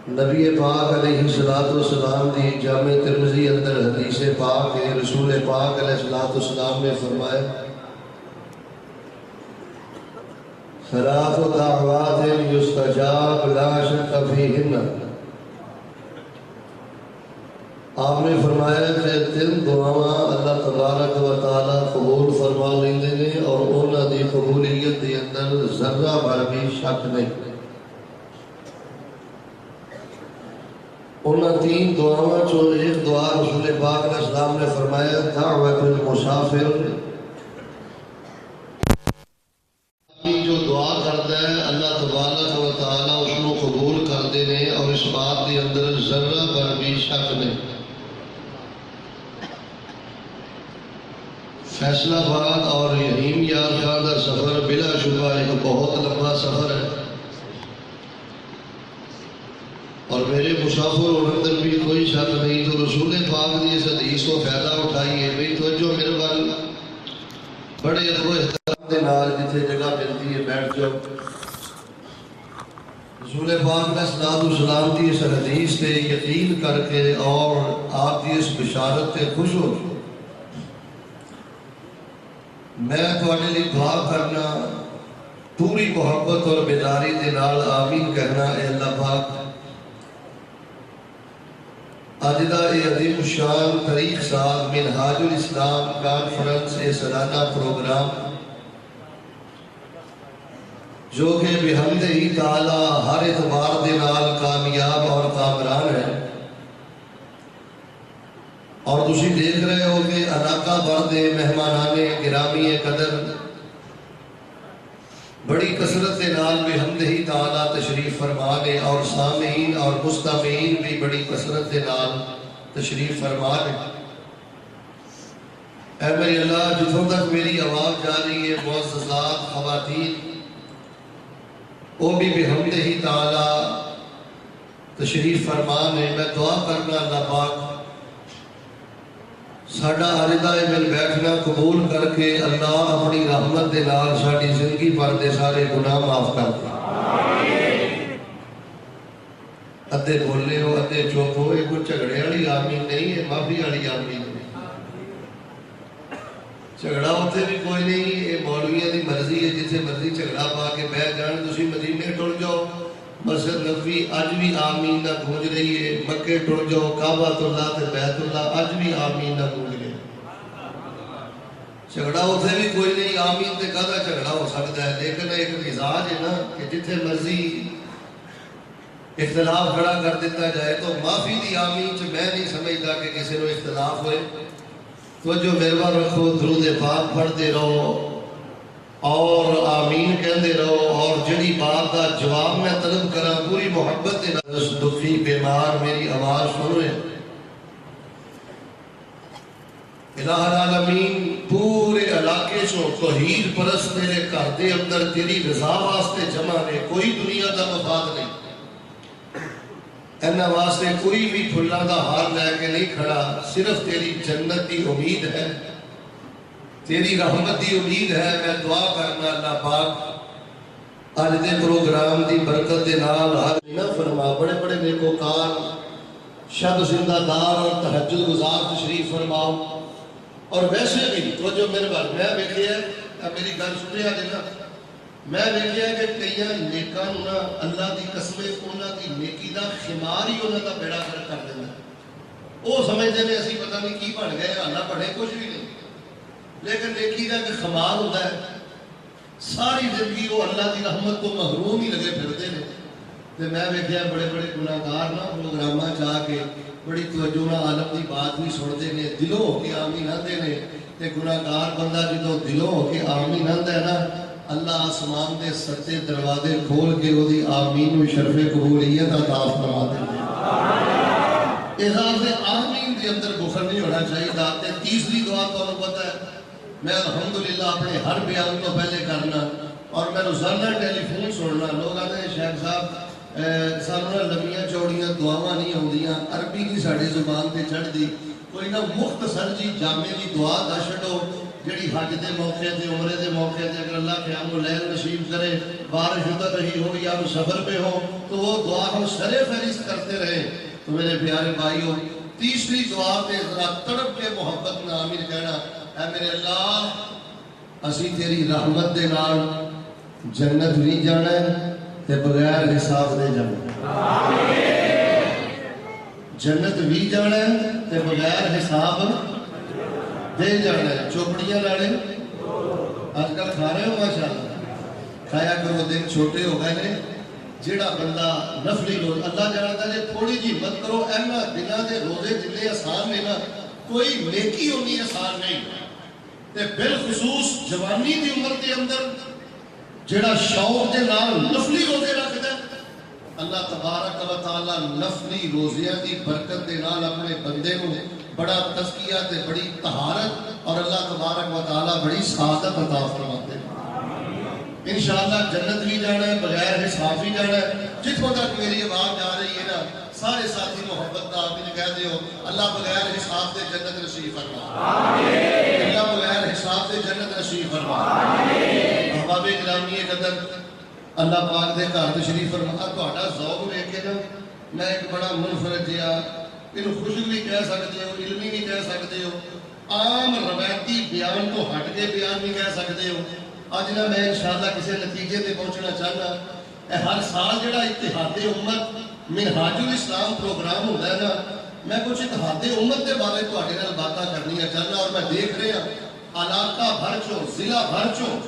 نبی پاک علیہ السلام دی جامع ترمذی اندر حدیث پاک ہے، رسول پاک علیہ السلام نے فرمایا ثلاث دعوات یستجاب لا شک فیہن۔ آپ نے فرمایا کہ 3 دعاواں اللہ تبارک و تعالی قبول فرما لیندے نے اور انہاں دی قبولیت دے اندر ذرہ بھر بھی شک نہیں۔ انہاں 3 دعاواں چو ایک دعا رسول پاک علیہ السلام نے فرمایا دعوت المسافر، جو دعا کرتا ہے اللہ تبارک و تعالی اس کو قبول کرتے ہیں اور اس بات کے اندر ذرہ بھر بھی شک نہیں۔ فیصلہ آباد اور یحیم یار خان کا سفر بلا شبہ ایک بہت لمبا سفر ہے، اور میرے مسافر اور اندر بھی کوئی شک نہیں۔ تو رسول پاک کی اس حدیث کو فائدہ اٹھائیے بھئی توجہ میرے وال بڑے ادب و احترام کے نال جتنے جگہ ملتی ہے بیٹھ جاؤ۔ رسول پاک علیہ السلام کی اس حدیث سے یقین کر کے اور آپ کی اس بشارت سے خوش ہو میں تھوڑے لیے دعا کرنا پوری محبت اور بیداری کے نال آمین کہنا۔ اے اللہ پاک آج دا یہ عظیم الشان طریق صاحب منہاج الاسلام کانفرنس سالانہ پروگرام جو کہ بحمد ہی تعالی ہر اعتبار دے نال کامیاب اور کامران ہے، اور تسی دیکھ رہے ہو کہ علاقہ بھر دے مہمانان گرامی قدر بڑی کثرت کے نال بحمد ہی تعالی تشریف فرما لے، اور سامعین اور مستمعین بھی بڑی کثرت کے نال تشریف فرما لے۔ اے میری اللہ جتوں تک میری آواز جا رہی ہے معززات خواتین وہ بھی بحمد ہی تعالی تشریف فرما لے۔ میں دعا کرنا اللہ پاک ساڈا عارضہ مل بیٹھنا قبول کر کے اللہ اپنی رحمت دے نال ساڈی زندگی پر دے سارے گناہ معاف کر دے۔ ادھے بولے ہو ادھے چپ ہو، یہ کوئی جھگڑے والی آمین نہیں ہے، معافی والی آمین نہیں۔ جھگڑا اتنے بھی کوئی نہیں، یہ مولویوں کی مرضی ہے، جتنے مرضی جھگڑا پا کے بہ جان۔ تسی مدینے ٹر جاؤ مسجد نبوی اج بھی آمین نہ گونج رہی ہے، مکے ٹر جاؤ کعبۃ اللہ تے بیت اللہ اج بھی آمین نہ گونج رہی ہے۔ جھگڑا اتنے بھی کوئی نہیں، آمین تے کہدا جھگڑا ہو سکتا ہے، لیکن ایک مزاج ہے نا کہ جتنے مرضی اختلاف کھڑا کر دیتا جائے تو معافی دی آمین چ میں نہیں سمجھتا کہ کسی کو اختلاف ہوئے۔ تو جو میرے رکھو درود پاک پڑھتے رہو اور آمین کہندے رہو، اور جڑی بات کا جواب میں طلب کرا پوری محبت دے نال دکھی بیمار میری آواز سن رہے الہ العالمین پورے علاقے چوں توحید پرست میرے گھر دے اندر تیری رضا واسطے جمع نے، کوئی دنیا دا مفاد نہیں، انہاں واسطے کوئی بھی پھلاں دا ہار لے کے نہیں کھڑا، صرف تیری جنت دی امید ہے، تیری رحمت دی امید ہے۔ میں دعا کرنا اللہ پاک آج دے پروگرام دی برکت دے نال ہر نہ فرما، بڑے بڑے نیکوکار شب زندہ دار اور تہجد گزار تشریف فرماؤ۔ اور ویسے بھی تو جو میرے بار میں ویکھیا ہے، میری گل سنیا دینا، میں ویکھیا کہ کئی نیکاں نہ اللہ دی قسم انہاں دی نیکی دا خمار ہی انہاں دا بیڑا گرک کر دیندا۔ وہ سمجھتے ہیں اسی پتہ نہیں کی بن گئے، اللہ بنے کچھ بھی نہیں، لیکن نیکی دا کہ خمار ہوتا ہے، ساری زندگی وہ اللہ کی رحمت کو محروم ہی لگے پھرتے ہیں۔ تو میں ویکھیا بڑے بڑے گناہگار نہ پروگراماں جا کے بڑی توجہ نہ عالم کی بات بھی سنتے ہیں، دلوں ہو کے آمین آندے نے، تے گناہگار بندہ جدوں دلوں ہو کے آمین آندا ہے نا، اللہ آسمان دے ستے دروازے کھول کے وہ دی آمین و شرف قبولیت عطا فرما دے۔ اضافے آمین دے اندر بخل نہیں ہونا چاہیے۔ تے تیسری دعا تو پتہ ہے میں الحمدللہ اپنے ہر بیان تو پہلے کرنا، اور میں روزانہ ٹیلی فون سننا، لوگ آتے ہیں شیخ صاحب سانوں لمبیاں چوڑیاں دعاواں نہیں ہوندیاں، عربی کی ساڑی زبان تے چڑھ دی، کوئی نہ مختصر جی جامع جی دعا دا چھڈو جڑی حج دے موقع تے عمرے دے موقع تے اگر اللہ قیام اللیل نصیب کرے، بارش اتر رہی ہو یا ہم سفر پہ ہو تو وہ دعا ہم سر فہرست کرتے رہے۔ تو میرے پیارے بھائیوں، تیسری دعا پہ ذرا تڑپ کے محبت میں آمین کہنا، اے میرے اللہ اسی تیری رحمت دے نال جنت بھی جانا ہے تے بغیر حساب دے جانا ہے، جنت بھی جانا ہے تے بغیر حساب دے جانا ہے۔ چوپڑیاں لاڑے آج کل کھا رہے ہو ماشاءاللہ، کھایا کرو، دن چھوٹے ہو گئے نے۔ جیڑا بندہ نفلی روز اللہ جانتا ہے تھوڑی جی مت کرو، اینا دنوں دے روزے جتنے آسان نے نا کوئی نیکی ہونی آسان نہیں، تے بالخصوص جوانی دی عمر دے اندر جیڑا شوق دے نال نفلی روزے رکھدا ہے، اللہ تبارک و تعالی نفلی روزیاں دی برکت دے نال اپنے بندے کو بڑا تزکیہ تے بڑی طہارت اور اللہ تبارک و تعالی بڑی سعادت عطا فرماتے ہیں۔ انشاءاللہ جنت بھی جانا ہے، بغیر حساب بھی جانا ہے۔ جتوں تک میری آواز جا رہی ہے نا، سارے ساتھی محبت کا آمین کہہ دیو، اللہ بغیر حساب دے جنت نصیب فرما، اللہ بغیر حساب دے جنت نصیب فرما۔ احباب گرامی قدر، اللہ پاک دے گھر تشریف فرما، تہاڈا ذوق ویکھ کے نا میں ایک بڑا منفرد جہا، انہوں خوشک بھی کہہ سکتے ہو، علمی بھی کہہ سکتے ہو، عام روایتی بیان کو ہٹ کے بیان بھی کہہ سکتے ہو۔ آج نا میں انشاءاللہ کسی نتیجے تے پہنچنا چاہنا، ہر سال جڑا اتحاد امت منہاج الاسلام پروگرام ہوتا ہے نا، میں کچھ اتحاد امت کے بارے تہاڈے نال باتاں کرنی چاہنا، اور میں دیکھ رہا علاقہ بھر چوں ضلع بھر چوں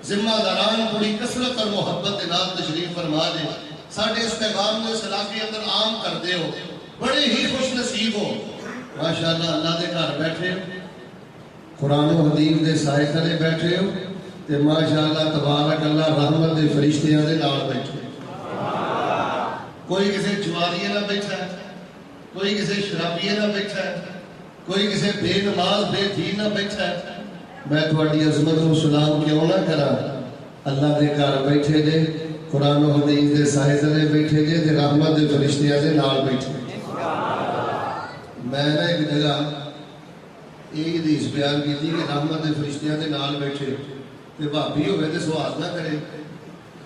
ذمہ داران بڑی کثرت اور محبت کے نال تشریف فرما دے، ساڈے اس پیغام نے سلاقی اندر عام کر دے ہو، بڑے ہی خوش نصیب ہو ماشاءاللہ، اللہ دے گھر بیٹھے ہو، قرآن و حدیث دے سائے تلے بیٹھے ہو، تے ماشاءاللہ تبارک اللہ رحمت دے فرشتیاں دے نال بیٹھے، کوئی کسی جواریے نہ بیٹھا ہے، کوئی کسی شرابیے نہ بیٹھا ہے، کوئی کسی بے نماز بے دین نہ بیٹھا ہے۔ میں تھوڑی عظمت و سلام کیوں نہ کرا، اللہ دے گھر بیٹھے جے، قرآن و حدیث دے سائے تلے بیٹھے جے، تے رحمت دے فرشتیاں دے نال بیٹھے۔ میں نے ایک جگہ ایک حدیث بیان کی تھی کہ رحمت دے فرشتیاں دے نال بیٹھے، تے بھابی ہوئے تے سوال نہ کرے،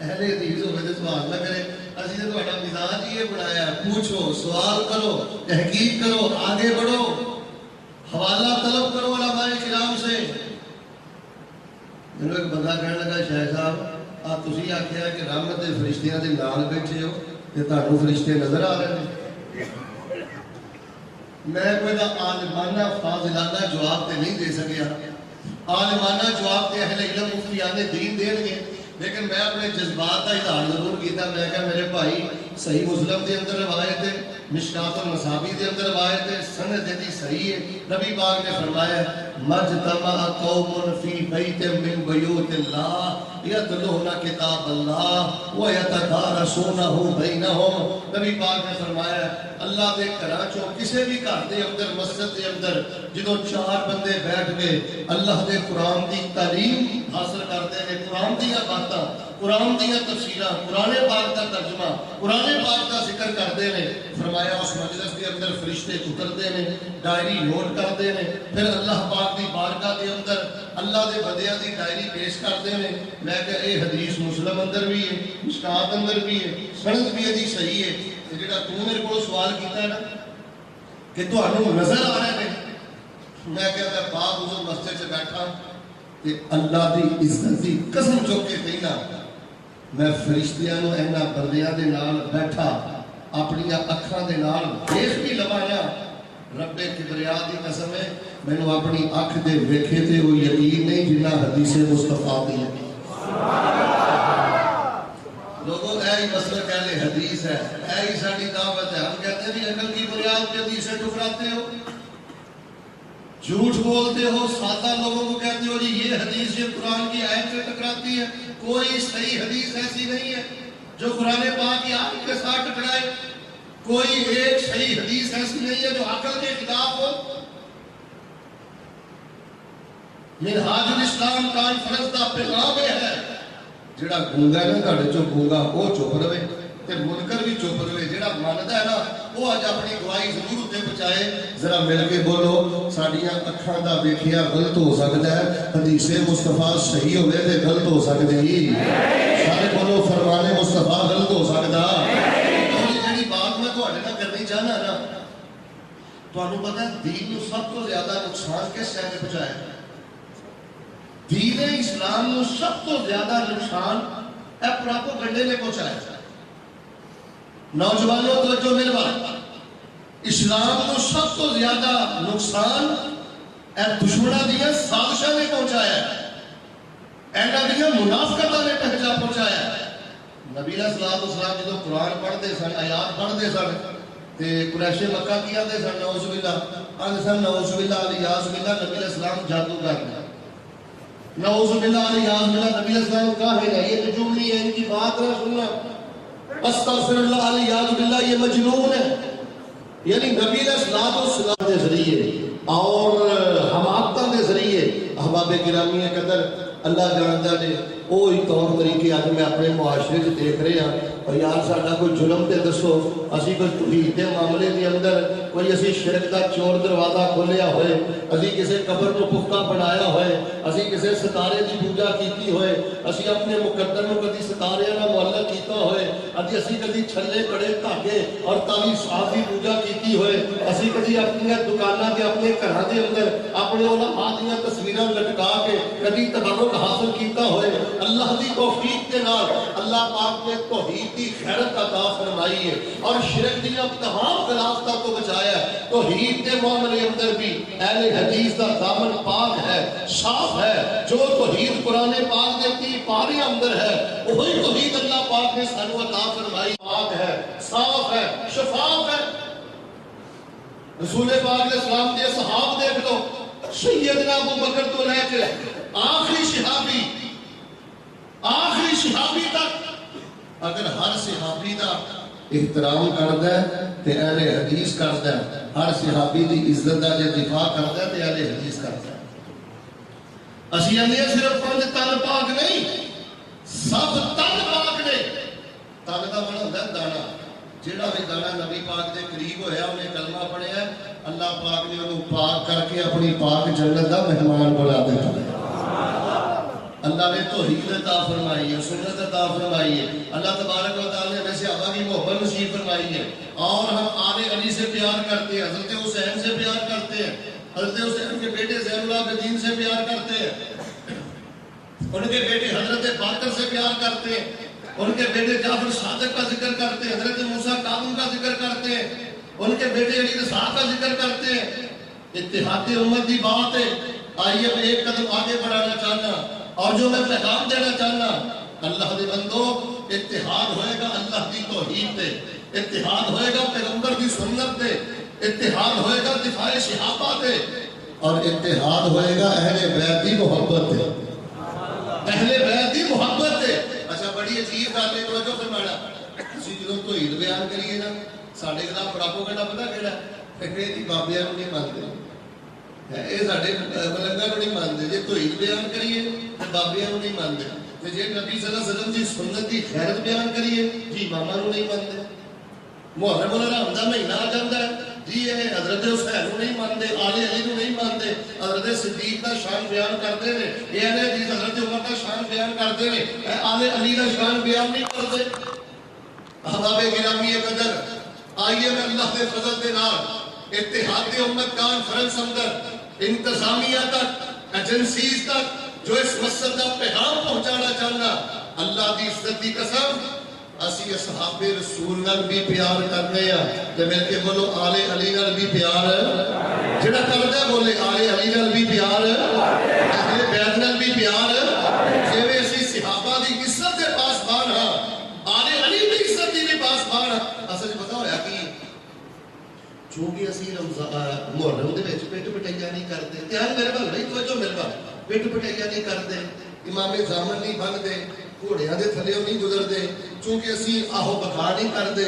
اہل حدیث ہوئے تے سوال نہ کرے، اسی نے تہاڈا مزاج ہی بنایا، پوچھو، سوال کرو، تحقیق کرو، آگے بڑھو، حوالہ طلب کرو علماء کرام سے۔ میرے ایک بندہ کہنے لگا، شاہ صاحب آپ تسی آکھیا کہ رحمت دے فرشتیاں دے نال بیٹھے ہو تے تہانوں فرشتے نظر آ رہے ہیں؟ میں کوئی دا عالمانہ فاضلانہ جواب تے نہیں دے سکیا، عالمانہ جواب تے اہل علم مفتیان دین دین گے، لیکن میں اپنے جذبات کا اظہار ضرور کیتا۔ میں کہا میرے بھائی صحیح مسلم دے اندر روایت ہے، مشکات المصابیح دے اندر روایت ہے، سند دی صحیح ہے، نبی پاک نے فرمایا مجتمع قوم فی بیت من بیوت اللہ یتلون کتاب اللہ ویتدارسونہ بینہم۔ نبی پاک نے فرمایا اللہ دے گھراں چوں کسی بھی گھر دے اندر مسجد دے اندر جدوں چار بندے بیٹھ کے اللہ دے قرآن دی تعلیم حاصل کرتے ہیں، قرآن دیاں باتاں، قرآن دیاں تفسیراں، قرآن پاک کا ترجمہ، قرآن پاک کا ذکر کرتے ہیں، فرمایا اس مجلس کے اندر فرشتے اترتے ہیں، ڈائری نوٹ کرتے ہیں، پھر اللہ پاک دی بارگاہ دے اندر اللہ دے بندیاں دی ڈائری پیش کرتے ہیں۔ میں کہ اے حدیث مسلم اندر بھی ہے، مشکات اندر بھی ہے، سند بھی دی صحیح ہے۔ جڑا تو میرے کو سوال کیتا ہے نا کہ تہانوں نظر آ رہے ہیں، میں کہتا باپ حضور مسجد سے بیٹھا کہ اللہ دی عزت دی قسم چوک کے کہنا میں فرشتیاں نو اینا بندیاں دے نال بیٹھا اپنی اکھاں دے نال دیکھ بھی لوایا، رب کبریا دی قسم ہے مینوں اپنی اکھ دے ویکھے تے وہ یقین نہیں جنہ حدیث مصطفیٰ دی ہے۔ لوگوں اے مسئلہ کہلے حدیث ہے، اے ہی ساڑی دعوت ہے، ہم کہتے ہیں عقل کی بنیاد پہ حدیثیں ٹکراتے ہو، جھوٹ بولتے ہو، سادہ لوگوں کو کہتے ہو جی یہ حدیث یہ قرآن کی آیت سے ٹکراتی ہے۔ کوئی صحیح حدیث ایسی نہیں ہے جو قرآن پاک کی آیت کے ساتھ ٹکرائے، کوئی ایک صحیح حدیث ایسی نہیں ہے جو عقل کے خلاف ہو۔ منہاج الاسلام کانفرنس کا پیغام ہے جڑا گونگا نہ گھڑ چو گونگا وہ چپ رہے، تے منکر بھی چپ رہے. جڑا مندا ہے نا وہ اج اپنی گواہی ضرور اتنے پہنچائے. ذرا مل کے بولو ساڈیاں اکھاں دا ویکھیا غلط ہو سکدا ہے, حدیث مصطفیٰ صحیح ہوے تے غلط ہو سکدی. سارے بولو فرمان مصطفیٰ غلط ہو سکدا. جڑی بات میں تہاڈے نال کرنی چاہنا نا, تانوں پتہ ہے دین نو سب تو زیادہ نقصان کس شے نے پہنچایا؟ دین اسلام نو سب تو زیادہ نقصان اے پراپوگنڈے نے پہنچایا. نوجوانوں توجہ میرے بات, اسلام کو سب تو زیادہ نقصان اے دشمنوں دیا سازشاں نے پہنچایا, انہاں دیا منافقتاں نے پہنچایا. نبی علیہ الصلوۃ والسلام جدوں قرآن پڑھتے سن, آیات پڑھتے سن, تے قریش مکہ کی آندے سن نعوذ باللہ, آندے سن نعوذ باللہ الیاذ باللہ نبی علیہ السلام جادو کر رہے ہیں, نعوذ باللہ الیاذ باللہ نبی علیہ السلام کاہن ہے, یہ نجوم نہیں ہے, ان کی بات نہ سننا, استغفر اللہ الیاذ باللہ یہ مجنون ہے. یعنی نبی علیہ السلام کے ذریعے اور حماقتاں دے ذریعے احباب گرامی قدر اللہ جانتا نے وہی طور طریقے اج میں اپنے معاشرے سے دیکھ رہے ہیں. اور یار ساڈا کوئی جرم تے دسو, اسی کوئی توحید کے معاملے کے اندر کوئی اسی شرک دا چور دروازہ کھولیا ہوئے, اسی کسی قبر کو پختہ بنایا ہوئے, اسی کسی ستارے کی پوجا کیتی ہوئے, اسی اپنے مقدر کو کدی ستارے نال معلق کیتا ہوئے, اسی کدی چھلے کڑے دھاگے اور تاوی صاحب کی پوجا کیتی ہوئے, اسی کدی اپنی دکاناں تے اپنے گھراں دے اندر اپنے علماء دی تصویراں لٹکا کے کدی تبرک حاصل کیتا ہوئے. اللہ دی توفیق کے نال اللہ پاک نے توحید کی خیرت عطا فرمائی ہے اور شرک دی تمام غلافتہ کو بچایا ہے. توحید کے معاملے اندر بھی اہل حدیث کا دامن پاک ہے, صاف ہے. جو توحید قرآن پاک کے 30 پارے اندر ہے وہی توحید اللہ پاک نے سانو عطا فرمائی, پاک ہے, صاف ہے, شفاف ہے. رسول پاک علیہ السلام کے صحابہ دیکھ لو, سیدنا ابو بکر تو لے کے آخری صحابی تک اگر ہر صحابی دا احترام کردا ہے تے اہل حدیث کردا ہے, ہر صحابی دی عزت دا جے دفاع کردا ہے تے اہل حدیث کردا ہے. اسی آندے صرف 5 تن پاک نہیں, سب تن پاک نے. تن دا مطلب ہوندا ہے دانا, جہاں بھی دانا نبی پاک دے قریب ہویا انہیں کلمہ پڑھیا, اللہ پاک نے انہوں پاک کر کے اپنی پاک جنت دا مہمان بنا دیتا ہے. اللہ نے توحید عطا فرمائی ہے, سنت عطا فرمائی ہے. اللہ تبارک و تعالی نے ہمیں صحابہ کی محبت نصیب فرمائی ہے, اور ہم آل علی سے پیار کرتے ہیں, حضرت حسین سے پیار کرتے ہیں, حضرت حسین کے بیٹے زین العابدین سے پیار کرتے ہیں, ان کے بیٹے حضرت باقر سے پیار کرتے ہیں, ان کے بیٹے جعفر صادق کا ذکر کرتے ہیں, حضرت موسیٰ کاظم کا ذکر کرتے ہیں, ان کے بیٹے علی رضا کا ذکر کرتے ہیں. اتحاد امت کی بات ہے. آئیے میں ایک قدم آگے بڑھانا چاہنا, اور جو میں پیغام دینا چاہنا, اللہ دے بندو اتحاد ہوئے گا اللہ کی توحید تے, اتحاد ہوئے گا پیغمبر کی سنت تے, اتحاد ہوئے گا دفاع صحابہ تے, اور اتحاد ہوئے گا اہل بیت کی محبت تے, اہل بیت کی محبت تے. اچھا بڑی عجیب بات ہے, توجہ فرمانا. اسی جدوں توحید بیان کریے نا, ساڈے خلاف پراپوگنڈا پتہ کیڑا ہے کہ جی بابیاں نوں نہیں مانتے, یہ ساڈے ملنگاں نوں نہیں مانتے. جے توحید بیان کریے تے بابیاں نوں نہیں مانتے, تے جے نبی صلی اللہ علیہ وسلم دی سنت دی خیرت بیان کریے جی اماماں نوں نہیں مانتے. محرم الحرام دا مہینہ آ جاندا ہے جی یہ حضرت حسین نوں نہیں مانتے, آل علی نوں نہیں مانتے, حضرت صدیق کا شان بیان کرتے ہیں, یہ حدیث حضرت عمر کا شان بیان کرتے ہیں, آل علی کا شان بیان نہیں کرتے. احباب گرامی قدر, آئیے میں اللہ کے فضل کے نال اتحاد امت کانفرنس اندر انتظامیہ تک ایجنسیز تک جو اس مسجد کا پیغام پہنچانا چاہنا, اللہ کی عزت کی قسم اسی اصحاب رسول نال بھی پیار کرنے ہیں, تے مل کے بولو آل علی نال بھی پیار ہے, جڑا کردا بولے آل علی نال بھی پیار ہے, اہل بیت نال بھی پیار ہے. جویں اسی صحابہ دی عزت دے پاسبان ہاں, آل علی دی عزت دی بھی پاسبان ہاں. اصل پتہ ہویا کہ چونکہ اسی محرم دے وچ پٹ پٹائیاں نہیں کرتے, دھیان میرے ول نہیں توجہ میرے ول, پٹ پٹائیاں نہیں کرتے, امام زامن نہیں بنتے, گھوڑیاں دے تھلیوں نہیں گزرتے, چونکہ اسی آہو بکا نہیں کرتے,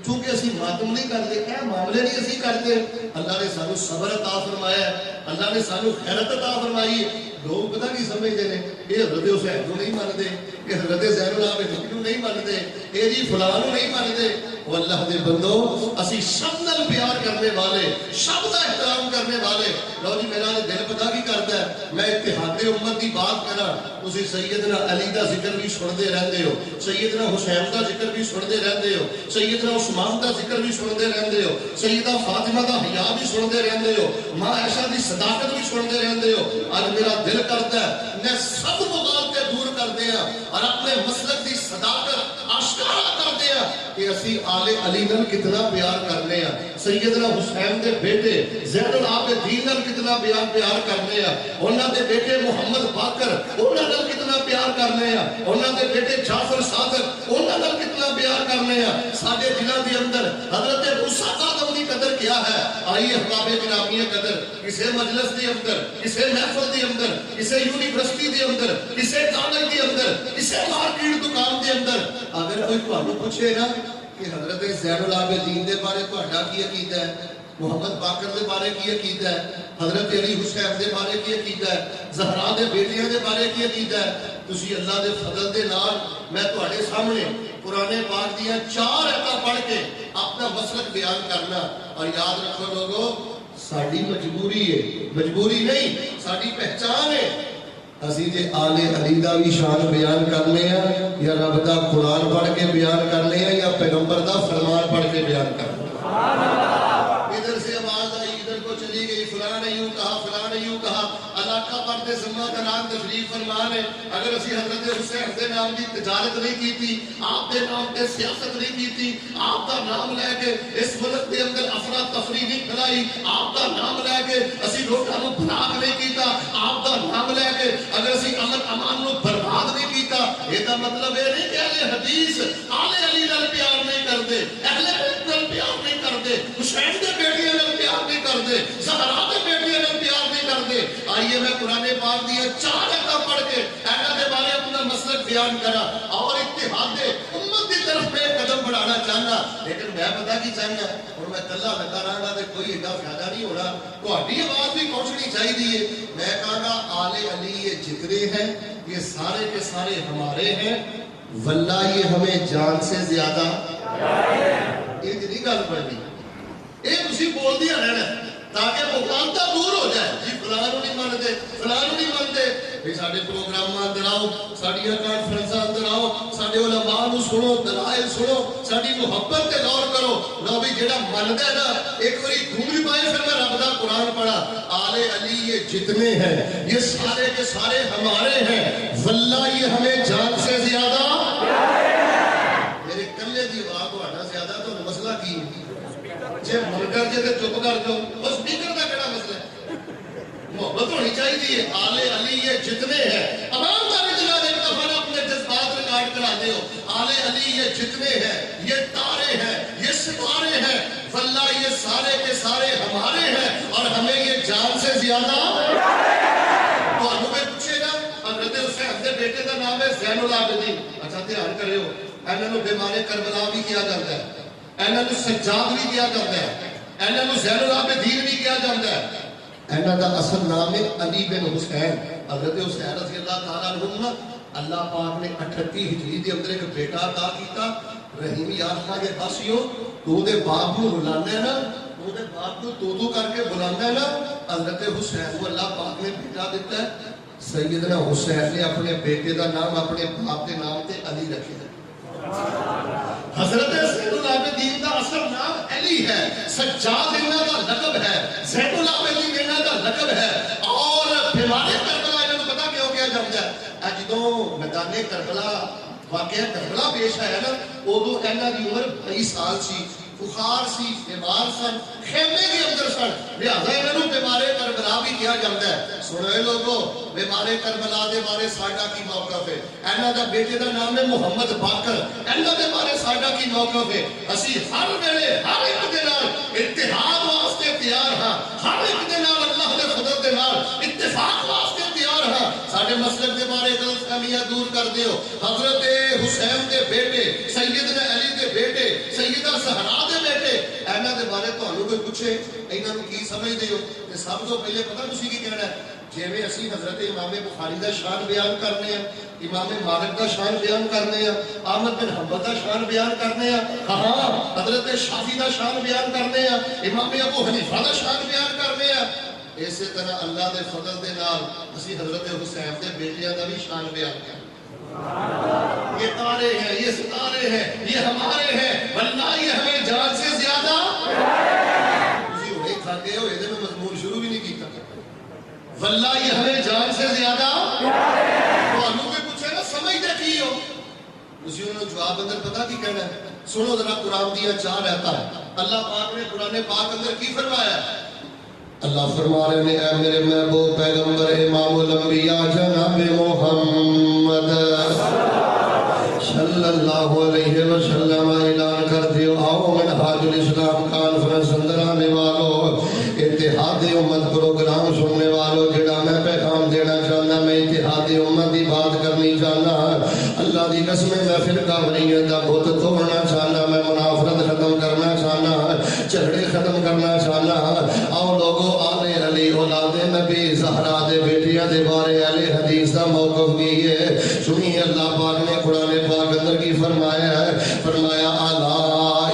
چونکہ اسی ماتم نہیں کرتے, اے معاملے نہیں اسی کرتے. اللہ نے سانو صبر عطا فرمایا ہے, اللہ نے سانو خیرت عطا فرمائی ہے. لوگ پتہ کی سمجھتے ہیں یہ حضرت حسین کو نہیں مانتے, کہ حضرت زین العابدین نو نہیں مانتے، اے جی فلاں نو نہیں مانتے. وہ اللہ دے بندو اسی سب نال پیار کرنے والے، سب دا احترام کرنے والے. لو جی میرا دل پتہ کی کردا ہے، میں اتحاد امت دی بات کراں، تسی سیدنا علی دا ذکر بھی سنتے رہندے ہو، سیدنا حسین دا ذکر بھی سنتے رہندے ہو، سیدنا عثمان دا ذکر بھی سنتے رہندے ہو، سیدہ فاطمہ دا حیا بھی سنتے رہندے ہو، ماں عائشہ دی صداقت بھی سنتے رہندے ہو. اج میرا دل کردا ہے میں سب مغالطے دور کر دیاں اور اپنے مسلک دی صداقت آشکارا کر دیاں کہ اسی آل علی نال کتنا پیار کرنے ہیں، سیدنا حسین دے بیٹے زین العابدین نال کتنا پیار کرنے ہیں، انہاں دے بیٹے محمد باقر انہاں نال کتنا پیار کرنے ہیں، انہاں دے بیٹے جعفر صادق انہاں نال کتنا پیار کرنے ہیں. ساڈے دلاں دے اندر حضرت موسیٰ آدم دی قدر کیا ہے؟ آئیے احباب گرامی قدر کسے مجلس دے اندر، کسے محفل دے اندر، کسے یونیورسٹی دے اندر، کسے کالج دے اندر، کسے مارکیٹ دکان دے اندر اگر کوئی تانوں پوچھے نا کہ حضرت زین العابدین دے بارے تہاڈا کی عقیدہ ہے، محمد باقر دے بارے کی عقیدہ ہے، حضرت علی حسین دے بارے کی عقیدہ ہے، زہرا دے بیٹیاں دے بارے کی عقیدہ ہے، تسی اللہ دے فضل دے نال میں تہاڈے سامنے قرآن پاک دیاں 4 آیتاں پڑھ کے اپنا مسلک بیان کرنا. اور یاد رکھو لوگو ساڈی مجبوری ہے، مجبوری نہیں ساڈی پہچان ہے. اسی جے آل علی دا بھی شان بیان کرنے ہیں یا رب دا قرآن پڑھ کے بیان کرنے ہیں یا پیغمبر دا فرمان پڑھ کے بیان کرنے ہیں. ادھر سے آواز آئی ادھر کو چلی گئی، فلاں نے یوں کہا فلاں نے یوں کہا. علاقہ پر دے ذمہ داران تشریف فرمان ہے. اگر اسی حضرت حسین دے نام دی تجارت نہیں کی تھی، آپ دے نام تے سیاست نہیں کی تھی، آپ دا نام لے کے اس ملک دے اندر افراتفری نہیں پھیلائی، آپ دا نام لے کے اسی لوگاں نوں بھلاک نہیں کیتا، آپ دا نام لے کے اگر اسی امن امان نوں برباد نہیں کیتا، یہ دا مطلب یہ نہیں کہ اہل حدیث آل علی نال پیار نہیں کرتے، اہل بیت نال پیار نہیں کرتے، حسین دے بیٹیاں نال پیار نہیں کرتے، زہرا دے بیٹیاں نال پیار نہیں کرتے. آئیے میں قرآن پاک دی 4 آیتاں پڑھ کے انہاں دے بارے اپنا مسلک بیان کرا اور اتحاد امت دی طرف میں قدم بڑھانا چاہنا. لیکن میں پتہ کی چاہنا اور میں کلا لگا رہا تے کوئی ایڈا فائدہ نہیں ہونا، تہاڈی آواز بھی پہنچنی چاہیے. میں کہاں گا آل علی یہ جتنے ہیں یہ سارے کے سارے ہمارے ہیں، واللہ یہ ہمیں جان سے زیادہ یہ نہیں گل پڑنی، یہ تسی بول دیا رہنا تاکہ مقامتا دور ہو جائے. جی فلاں نہیں مانتے فلاں نہیں مانتے، بھئی ساڈے پروگرام اندر آؤ، ساڈیاں کانفرنساں اندر آؤ، ساڈے علماء نوں سنو، دلائل سنو، ساڈی محبت تے غور کرو. لو بھی جڑا مندا ہے نا ایک باری گھوم پائے پھر میں رب دا قرآن پڑھا. آل علی یہ جتنے ہیں یہ سارے کے سارے ہمارے ہیں، واللہ یہ ہمیں جان سے زیادہ. میرے کلے دی آواز تہاڈا زیادہ تو مسئلہ کی جے من کر جے تے چپ کر دو، بس فکر دا کیڑا مسئلہ ہے؟ محبت ہونی چاہیے. آل علی یہ جتنے ہیں، عوام داری جناب ایک دفعہ اپنے جذبات ریکارڈ کرا دے ہو. آل علی یہ جتنے ہیں یہ تارے ہیں، یہ ستارے ہیں، واللہ یہ سارے کے سارے ہمارے ہیں اور ہمیں یہ جان سے زیادہ. تو انہوں میں پوچھے گا حضرت حسین دے بیٹے دا نام ہے زین العابدین. اچھا دھیان کرے ہو انہوں بیمار کربلا بھی کیا جاتا ہے، انہوں سجاد بھی کیا جاتا ہے، انہوں زین العابدین بھی کیا جاتا ہے. انہوں دا اصل نام ہے علی بن حسین. حضرت حسین رضی اللہ تعالیٰ عنہ اللہ پاک نے 38 ہجری دے اندر ایک بیٹا عطا کیتا. رحیم یارخا کے پاسیوں تو دے باپ نو بلانا ہے نا، تو دے باپ نو تو کر کے بلانا ہے نا. حضرت حسین کو اللہ پاک نے بیٹا دیتا ہے. سیدنا حسین نے اپنے بیٹے دا نام اپنے باپ کے نام تے علی رکھے ہے. حضرت زین العابدین دا اصل نام علی ہے، سجاد انہاں دا لقب ہے، زین العابدین انہاں دا لقب ہے. اور بیمار کربلا انہاں کو پتہ کیوں کیا جاتا ہے؟ جدوں میدان کربلا واقعہ کربلا پیش آیا نا ادو انہاں دی عمر 22 سال سی، بخار سی، بیمار سن، خیمے کے اندر سن، لہذا انہوں بیمار کربلا بھی کیا جاتا ہے. سنو اے لوگو بیمار کربلا دے بارے ساڈا کی موقف ہے؟ انہاں دا بیٹے دا نام ہے محمد باقر، انہاں دے بارے ساڈا کی موقف ہے؟ اسی ہر ویلے ہر ایک دے نال اتحاد واسطے تیار ہاں، ہر ایک دے نال اللہ دے فضل دے نال اتفاق واسطے تیار ہاں. ساڈے مسلک دے بارے غلط فہمیاں دور کر دیو. حضرت حسین دے بیٹے، سیدنا علی دے بیٹے، سیدہ زہرا دے بیٹے، انہاں دے بارے تمہیں کوئی پوچھے انہاں نوں کی سمجھدے ہو تے سب تو پہلے پتہ تسی کی کہنا ہے جویں اسی حضرت امام بخاری دا شان بیان کرنے ہیں امام مالک دا شان بیان کرنے ہیں احمد بن حنبل دا شان بیان کرنے ہیں ہاں حضرت شافعی دا شان بیان کرنے ہیں امام ابو حنیفہ دا شان بیان کرنے ہیں اسی طرح اللہ دے فضل دے نال اسی حضرت حسین دے بیٹیاں دا بھی شان بیان کرنے یہ تارے ہیں یہ ستارے ہیں یہ ہمارے ہیں واللہ یہ ہمیں جان سے زیادہ تسی ہوئے کھاتے ہو یہ میں مضمون شروع بھی نہیں کیتا واللہ یہ ہمیں جان سے زیادہ تو انہوں کوئی پوچھے نا سمجھ دے کی ہو اسی انہوں جواب اندر پتا کی کہنا ہے سنو ذرا قرآن دیا چاہ رہتا ہے اللہ پاک نے قرآن پاک اندر کی فرمایا ہے اللہ فرما رہے ہیں اے میرے محبوب پیغمبر امام الانبیاء جناب محمد صلی اللہ علیہ وسلم اعلان کر دیو آؤ منہاج الاسلام کانفرنس اندر آنے والوں اتحاد امت پروگرام سننے والوں جڑا میں پیغام دینا چاہنا میں اتحاد امت دی بات کرنی چاہنا اللہ دی قسم میں فرقہ وریت دا بت توڑنا چاہنا میں منافرت ختم کرنا چاہنا جھگڑے ختم کرنا چاہنا آؤ لوگوں آل علی اولاد نبی زہرا دے بیٹیاں دے بارے اہل حدیث دا موقف بھی ہے سنی اللہ پاک نے قرآن پاک اندر کی فرمایا ہے فرمایا الا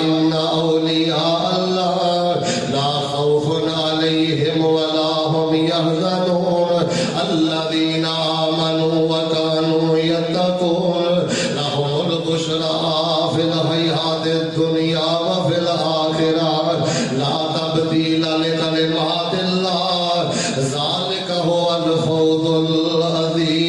ان اولیاء اللہ لا خوف علیہم ولا هم يحزنون الذين آمنوا وكانوا يتقون لهم البشرى في الحياة الدنيا وفي الآخرة لا تبديل لكلمات الله ذلك هو الفوز العظيم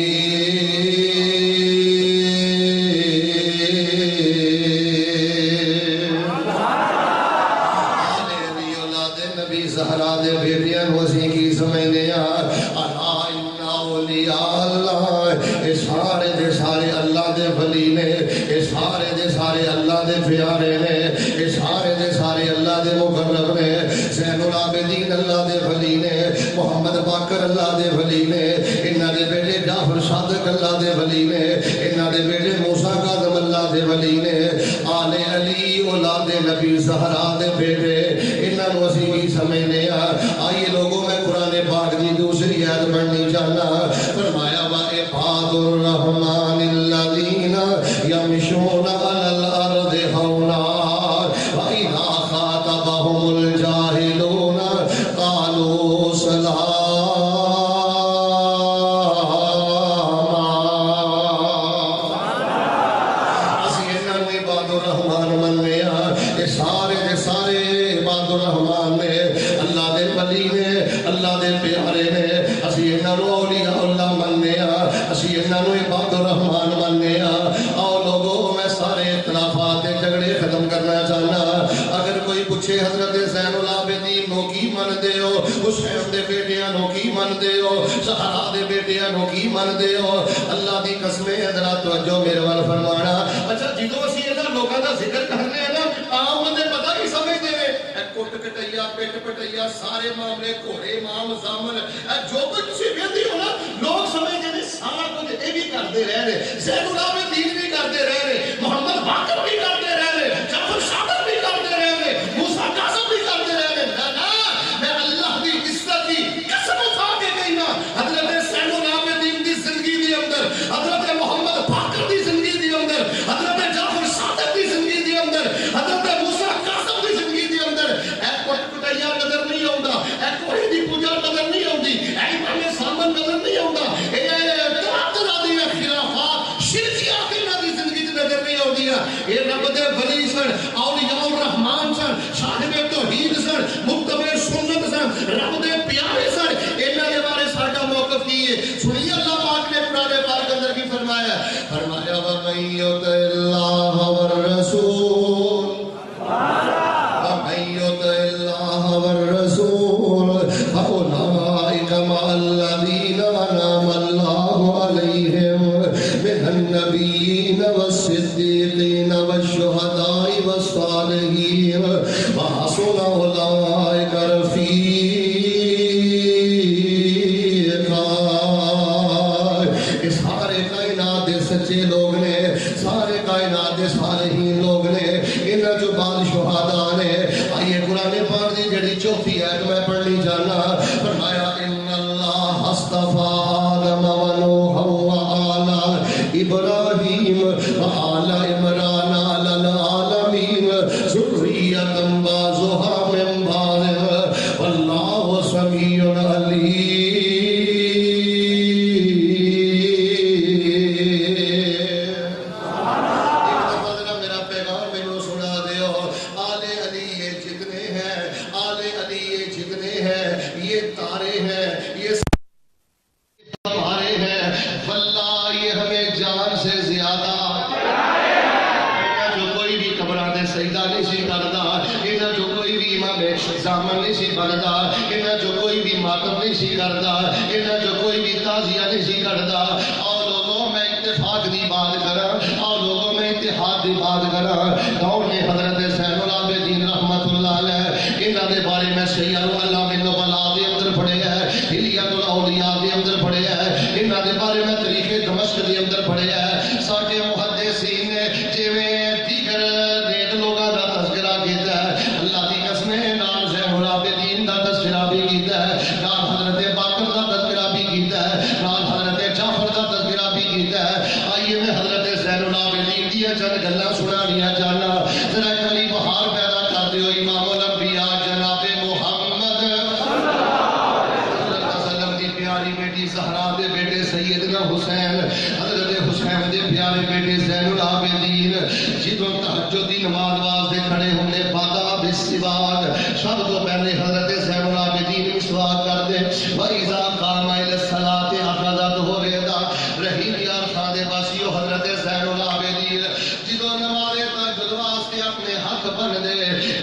زہرا دے بیٹیاں وسیع کی سمجھنے یار اللہ ان اولیاء اللہ اے سارے دے سارے اللہ دے ولی نے اے سارے دے سارے اللہ دے پیارے نے اے سارے دے سارے اللہ دے مقرب نے زین العابدین اللہ دے ولی نے محمد باقر اللہ دے ولی نے انہاں دے بیٹے جعفر صادق اللہ دے ولی نے انہاں دے بیٹے موسیٰ کاظم اللہ دے ولی نے آل علی اولاد نبی زہرا دے بیٹے انہاں نو وسیع کی سمجھنے آئیے لوگوں میں قرآن پاک دی دوسری آیت پڑھنی چاہنا فرمایا وَعِبَادُ الرَّحْمَنِ الَّذِينَ يَمْشُونَ عَلَى الْأَرْضِ هَوْنًا وَإِذَا خَاطَبَهُمُ الْجَاهِلُونَ قَالُوا سَلَامًا اسی انہاں نے عباد الرحمن مننے یہ سارے دے سارے عباد الرحمن نے اللہ دے ولی نے اللہ دے پیارے نے اسی انہاں نو اولیاء اللہ مننے اسی انہاں نو عباد الرحمن مننے آؤ لوگوں میں سارے اختلافات جھگڑے ختم کرنا چاہنا اگر کوئی پوچھے حضرت زین العابدین نو کی من دے ہو حسین دے بیٹیاں نو کی من دے ہو زہرا دے بیٹیاں نو کی من دے ہو اللہ دی قسم حضرات توجہ میرے وال فرمانا اچھا جدوں اسی انہاں لوکاں دا ذکر کرنے ہیں نا عام بندے پتہ کی سمجھدے نے کٹ کٹیا پٹ پٹیا سارے معاملے گھوڑے امام زامن جو کچھ تسی ویندی ہو نا لوگ سمجھدے نے سارا کچھ اے بھی کردے رہ رہے زین العابدین بھی کردے رہ رہے محمد باقر بھی کردے رہ رہے جعفر صادق بھی کردے رہ رہے موسیٰ کاظم بھی کردے رہ رہے نا میں اللہ دی عزت دی قسم اٹھا کے کہنا حضرت زین العابدین دی زندگی دی اندر حضرت محمد باقر دی زندگی دی اندر حضرت جعفر صادق دی زندگی دی اندر حضرت موسیٰ کاظم دی زندگی دی اندر اے کٹ کٹیا نظر نہیں آؤندا اے کوئی دی پوجا نظر نہیں آؤندی اے امام زامن نظر نہیں آؤندا اے طرح دی خلافات شرکیات انہاں دی زندگی تے نظر نہیں آؤندیاں اے رب دے ولی سن اولیاء الرحمان سن صاحب توحید سن متبع سنت سن رب دے پیارے سن انہاں دے بارے ساڈا موقف کی ہے سنیے اللہ پاک نے قرآن پاک اندر کی فرمایا فرمایا وَمَن يُطِعِ اللَّهَ وَالرَّسُولَ وَمَن يُطِعِ اللَّهَ وَالرَّسُولَ فَأُولَٰئِكَ مَعَ الَّذِينَ أَنْعَمَ اللَّهُ عَلَيْهِم مِّنَ النَّبِيِّينَ وَالصِّدِّيقِينَ وَالشُّهَدَاءِ وَالصَّالِحِينَ وَحَسُنَ أُولَٰئِكَ رَفِيقًا سارے کائنات دے سچے لوگ نے سارے کائنات دے صالحین لوگ نے انہاں جو بعد شہداء نے آئیے قرآن ذریۃ بعضها من بعض واللہ سمیع علیم۔ زامن نہیں سی بندا، انہاں جو کوئی بھی ماتم نہیں سی کردا، انہاں جو کوئی بھی تعزیہ نہیں سی کردا۔ اور لوگوں میں اتفاق دی بات کراں، اور لوگوں میں اتحاد دی بات کراں، کون نے حضرت زین العابدین رحمت اللہ علیہ انہاں دے بارے میں سید العلام النبلاء دے اندر پڑھے ہے، ہلیۃ الاولیاء دے اندر پڑھے ہے، انہاں دے بارے میں تاریخ دمشق دے اندر پڑھے ہے۔ ساڈے محدثین نے جویں دیگر نیک لوگاں دا تذکرہ کیتا ہے، اللہ دی قسم العابدین دا تذکرہ بھی کیتا ہے، نال حضرت باقر دا تذکرہ بھی کیتا ہے، نال حضرت جعفر دا تذکرہ بھی کیتا ہے۔ آئیے میں حضرت زین العابدین دی چند گلاں سنانیاں چاہنا، ذرا کلی بہار پیدا کرتے ہو امام الانبیاء جناب محمد صلی اللہ علیہ وسلم دی پیاری بیٹی زہرا دے بیٹے سیدنا حسین، حضرت حسین دے پیارے بیٹے زین العابدین جدوں تہجد دی نماز واسطے کھڑے ہونے بادا بالسواک، سب تو پہلے حضرت زین العابدین مسواک کر دے۔ وَإِذَا قَامَ إِلَى الصَّلَاةِ أَخَذَتْهُ رِيدًا، رحیم یار خان دے باسیو حضرت زین العابدین جدوں نماز تہجد واسطے اپنے ہاتھ بن دے،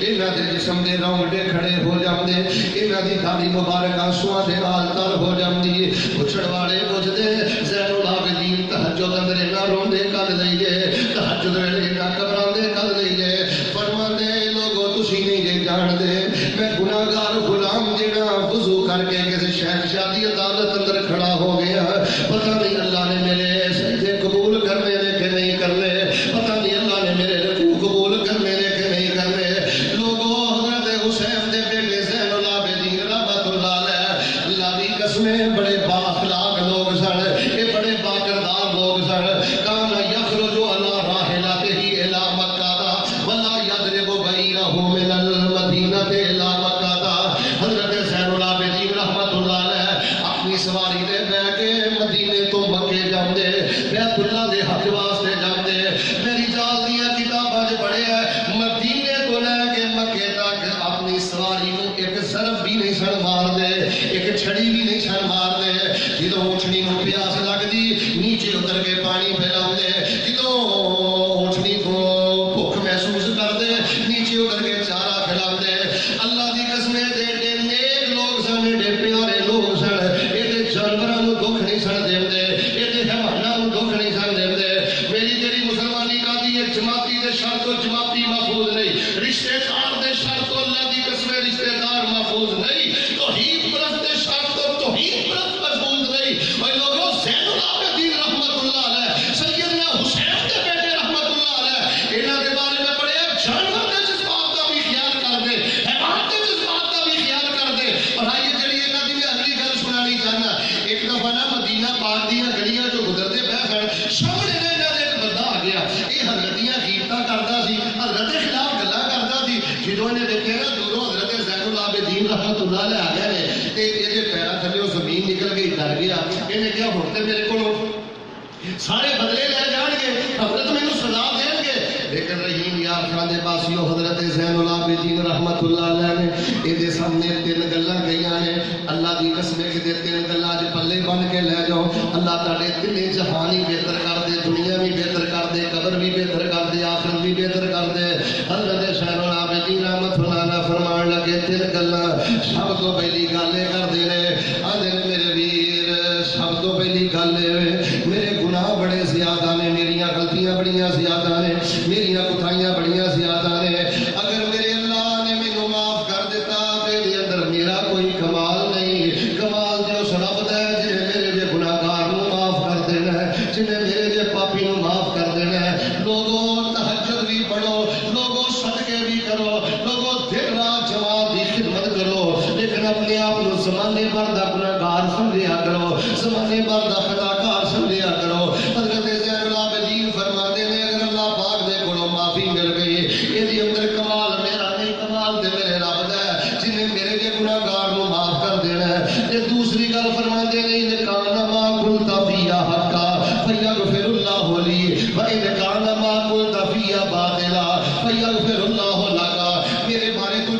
انہاں دے جسم دے رونگٹے کھڑے ہو جاندے، انہاں دی داڑھی مبارک آنسواں دے نال تر ہو جاندی۔ پچھڑ والے پوچھدے زین العابدین تہجد اندر انہاں روندے کل لئیے، تہجد ویلے انہاں گھبراندے کل لئیے، فرماندے لوگو تسی نہیں جے جان دے میں گناہگار غلام جڑا وضو کر کے کسی شہنشاہ دی عدالت اندر کھڑا ہو گیا، پتہ نہیں اللہ نے میرے سجدے قبول کرنے نے کہ نہیں کرنے، پتہ نہیں اللہ نے میرے رکوع قبول کرنے نے کہ نہیں کرنے۔ لوگوں حضرت حسین دے بیٹے زین العابدین رحمت اللہ علیہ اللہ دی قسمیں بڑے با اخلاق لوگ سن، یہ بڑے با کردار لوگ سن۔ کان یخرج علی راحلتہ الی مکہ ولا یضرب بعیرہ من المدینہ الی مکہ۔ حضرت زین العابدین رحمت اللہ علیہ اپنی سواری دے بہ کے مدینے تو مکے جاندے، بیت اللہ دے حج واسطے جاندے۔ میری جال دیاں کتاباں وچ پڑھیا ہے مدینے تو لے کے مکے تک اپنی سواری نوں ایک ضرب بھی نہیں سن مار دے، ایک چھڑی بھی نہیں سن مار دے۔ جدوں اونٹنی نوں پیاس لگدی نیچے اتر کے پانی پلاوندے، جدوں اونٹنی کو بھوک محسوس کردے نیچے اتر کے چارہ کھلاوندے۔ اللہ دی قسم ایڈے نیک لوگ سن، ایڈے پیارے لوگ سن، ایڈے جانوراں نوں دکھ نہیں سن دیندے، ایڈے حیواناں نوں دکھ نہیں سن دیندے۔ میری جڑی مسلمانی قاضی ہے جماعتی دے شرط و جماعتی محفوظ نہیں، رشتے دار دے شرط و اللہ دی قسم رشتے دار محفوظ نہیں، توحید پرست دے شرط و توحید پرست محفوظ نہیں۔ اے لوگوں زین العابدین رحمت اللہ علیہ سیدنا حسین دے بیٹے رحمت اللہ علیہ انہاں دے بارے میں پڑھے جانور دے جذبات دا بھی خیال کر دے، حیوان دے جذبات دا بھی خیال کر دے۔ اور آئیے جڑی انہاں دی میں اگلی گل سنانی چاہنا، ایک دفعہ نا مدینہ پاک دیاں گلیاں جو گزرتے پے سن، سامنے نے انہاں دے ایک بندہ آ گیا، یہ حضرت دیاں غیبتاں کردا سی، حضرت دے خلاف گلاں کردا سی۔ جدوں نے دیکھیا نا دوروں حضرت زین العابدین رحمت اللہ علیہ آ گئے نے تے یہ پیراں تھلے زمین نکل گئی، ڈر گیا، انہیں کہا ہن تے میرے کولوں سارے بدلے لے جان گے، حضرت مینوں سزا دین گے۔ لیکن رحیم یار خان دے باسیو حضرت زین العابدین رحمت اللہ علیہ نے یہ سامنے تین گلاں گئیاں نے، اللہ دی قسم کہ تین گلاں اج پلے بن کے لے جاؤ، اللہ تعالی تینے جہان ہی بہتر کر دے، دنیا بھی بہتر کر دے، قبر بھی بہتر کر دے، آخرت بھی بہتر کر دے۔ حضرت زین العابدین رحمت اللہ علیہ فرمان لگے تین گلاں سب تو پہلی گل یہ کردے نے، آندے نے میرے ویر سب تو پہلی گل میرے گناہ بڑے زیادہ نے، میریاں غلطیاں بڑیاں زیادہ نے، میریاں کوتاہیاں بڑیاں زیادہ نے۔ اگر میرے اللہ نے مینوں معاف کر دیتا میرے اندر میرا کوئی کمال نہیں، کمال جو اس رب دا ہے جنہیں میرے جے گناہگار نوں معاف کر دینا ہے، جنہیں میرے جے پاپی نوں معاف کر دینا ہے۔ لوگوں تہجد بھی پڑھو، لوگوں صدقے بھی کرو، لوگوں دن رات جماعت کی خدمت کرو، لیکن اپنے آپ کو زمانے بھر دا گناہگار سمجھیا کرو، زمانے بھر دا خطاکار سمجھیا کرو۔ حضرت زین العابدین فرماتے ہیں اگر اللہ پاک دے کولوں معافی مل گئی، یہ اندر کمال میرا نہیں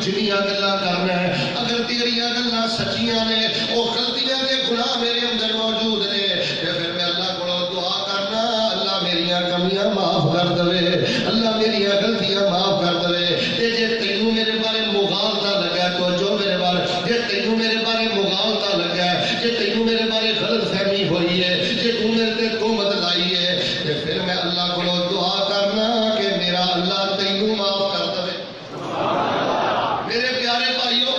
جنیاں گلاں کرنا ہے اگر تیریاں گلاں سچیاں نے وہ غلطیاں دے گناہ میرے اندر موجود نے تے پھر میں اللہ کو دعا کرنا اللہ میریاں کمیاں معاف کر دے اللہ میریاں غلطیاں معاف کر دے تے جے تینوں میرے بارے مغالطہ لگا تو جو میرے بارے جے تینوں میرے بارے مغالطہ لگا جے تینوں میرے بارے غلط فہمی ہوئی ہے جے تو میرے تے تہمت لائی ہے تے پھر میں اللہ کو دعا کرنا کہ میرا اللہ تینوں معاف کر دے میرے پیارے بھائیو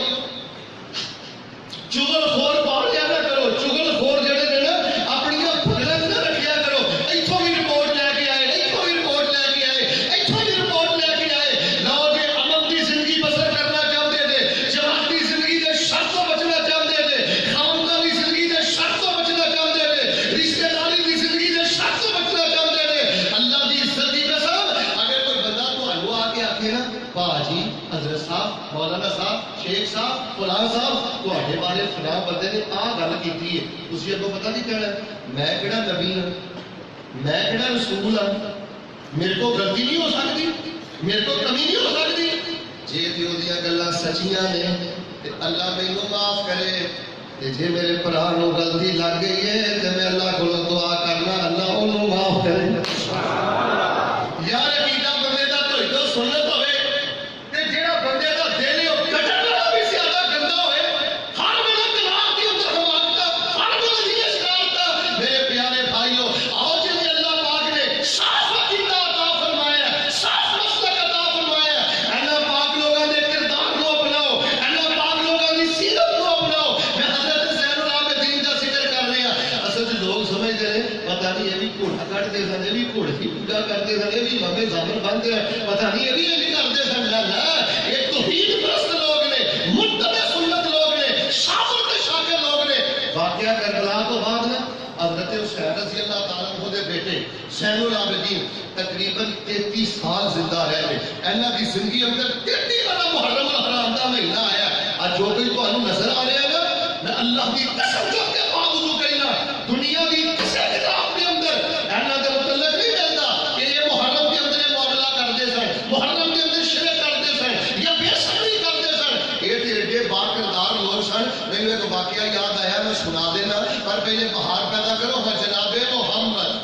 چغل خور پال لیا نہ کرو چغل خور جڑے نے نا اپنی بھگڑا نہ رکھیا کرو ایتھوں بھی رپورٹ لے کے آئے ایتھوں بھی رپورٹ لے کے آئے ایتھوں بھی رپورٹ لے کے آئے لوگ امن دی زندگی بسر کرنا چاہتے تھے جماعتی زندگی دے شر تو بچنا چاہتے تھے خاندانی زندگی دے شر تو بچنا چاہتے تھے رشتہ داری دی زندگی دے شر تو بچنا چاہتے تھے اللہ دی عزت دی قسم اگر کوئی بندہ تانوں آ کے آکھے نا باجی حضرت صاحب مولانا صاحب شیخ صاحب فلاں صاحب تواڈے بارے فلاں بندے نے آ گل کیتی ہے تسی اگوں پتہ نہیں کہنا میں کہڑا نبی ہوں میں کہڑا رسول ہوں میرے کو غلطی نہیں ہو سکتی میرے کو کمی نہیں ہو سکتی جے تے اودیاں گلاں سچیاں نے تے اللہ مینوں معاف کرے تے جے میرے بھرا نوں غلطی لگ گئی ہے تے میں اللہ کولوں دعا کرنا اللہ اونوں معاف کرے یار عقیدہ بندے دا توئی تو سنت ہوے تے جیڑا بندے دا دل ہے کٹر والا بھی زیادہ گندا ہوئے ہر ویلے دماغ دی اندر حماقت ہر ویلے دی شکایت میرے پیارے بھائیو آؤ جی اللہ پاک نے صاف عقیدہ عطا فرمایا ہے صاف مسلک عطا فرمایا ہے اللہ پاک لوگاں دے کردار کو اپناؤ اللہ پاک لوگاں دی سیرت کو اپناؤ میں حضرت زین العابدین دا ذکر کر رہا ہوں اصل لوگ سمجھتے ہیں پتہ نہیں یہ بھی گھوڑا کٹتے سن یہ بھی گھوڑے کی پوجا کرتے سن یہ بھی ممے زامن بنتے ہیں پتہ نہیں یہ بھی یہ کرتے سن اللہ یہ توحید پرست لوگ نے متبع سنت لوگ نے شاگرد شاگرد لوگ نے واقعہ کربلا تو بعد نا حضرت حسین رضی اللہ تعالیٰ عنہ دے بیٹے زین العابدین تقریباً 33 سال زندہ رہے انہاں دی زندگی اندر 33 والا محرم الحرام دا مہینہ آیا اج جو کوئی تانوں نظر آ رہا ہے نا میں اللہ دی قسم جو کے باوجود کہنا دنیا دی کسی کتاب کے اندر انہاں دے متعلق نہیں ملتا کہ یہ محرم کے اندر معاملہ کرتے سن محرم کے اندر شرک کرتے سن یا بے صبری کرتے سن یہ تے ایڈے با کردار لوگ سن مینوں ایک واقعہ یاد آیا میں سنا دینا پر پہلے بہار پیدا کرو ہاں جناب محمد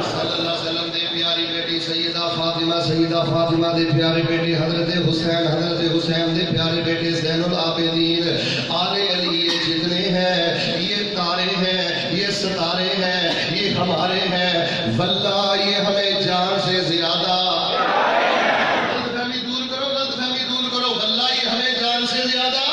صلی اللہ علیہ وسلم دے پیاری بیٹی سیدہ فاطمہ دے پیارے بیٹے حضرت حسین دے پیارے بیٹے زین العابدین آل علی یہ جتنے ہیں یہ تارے ہیں یہ ستارے ہیں یہ ہمارے ہیں واللہ یہ ہمیں جان سے زیادہ غلط فہمی دور کرو واللہ یہ ہمیں جان سے زیادہ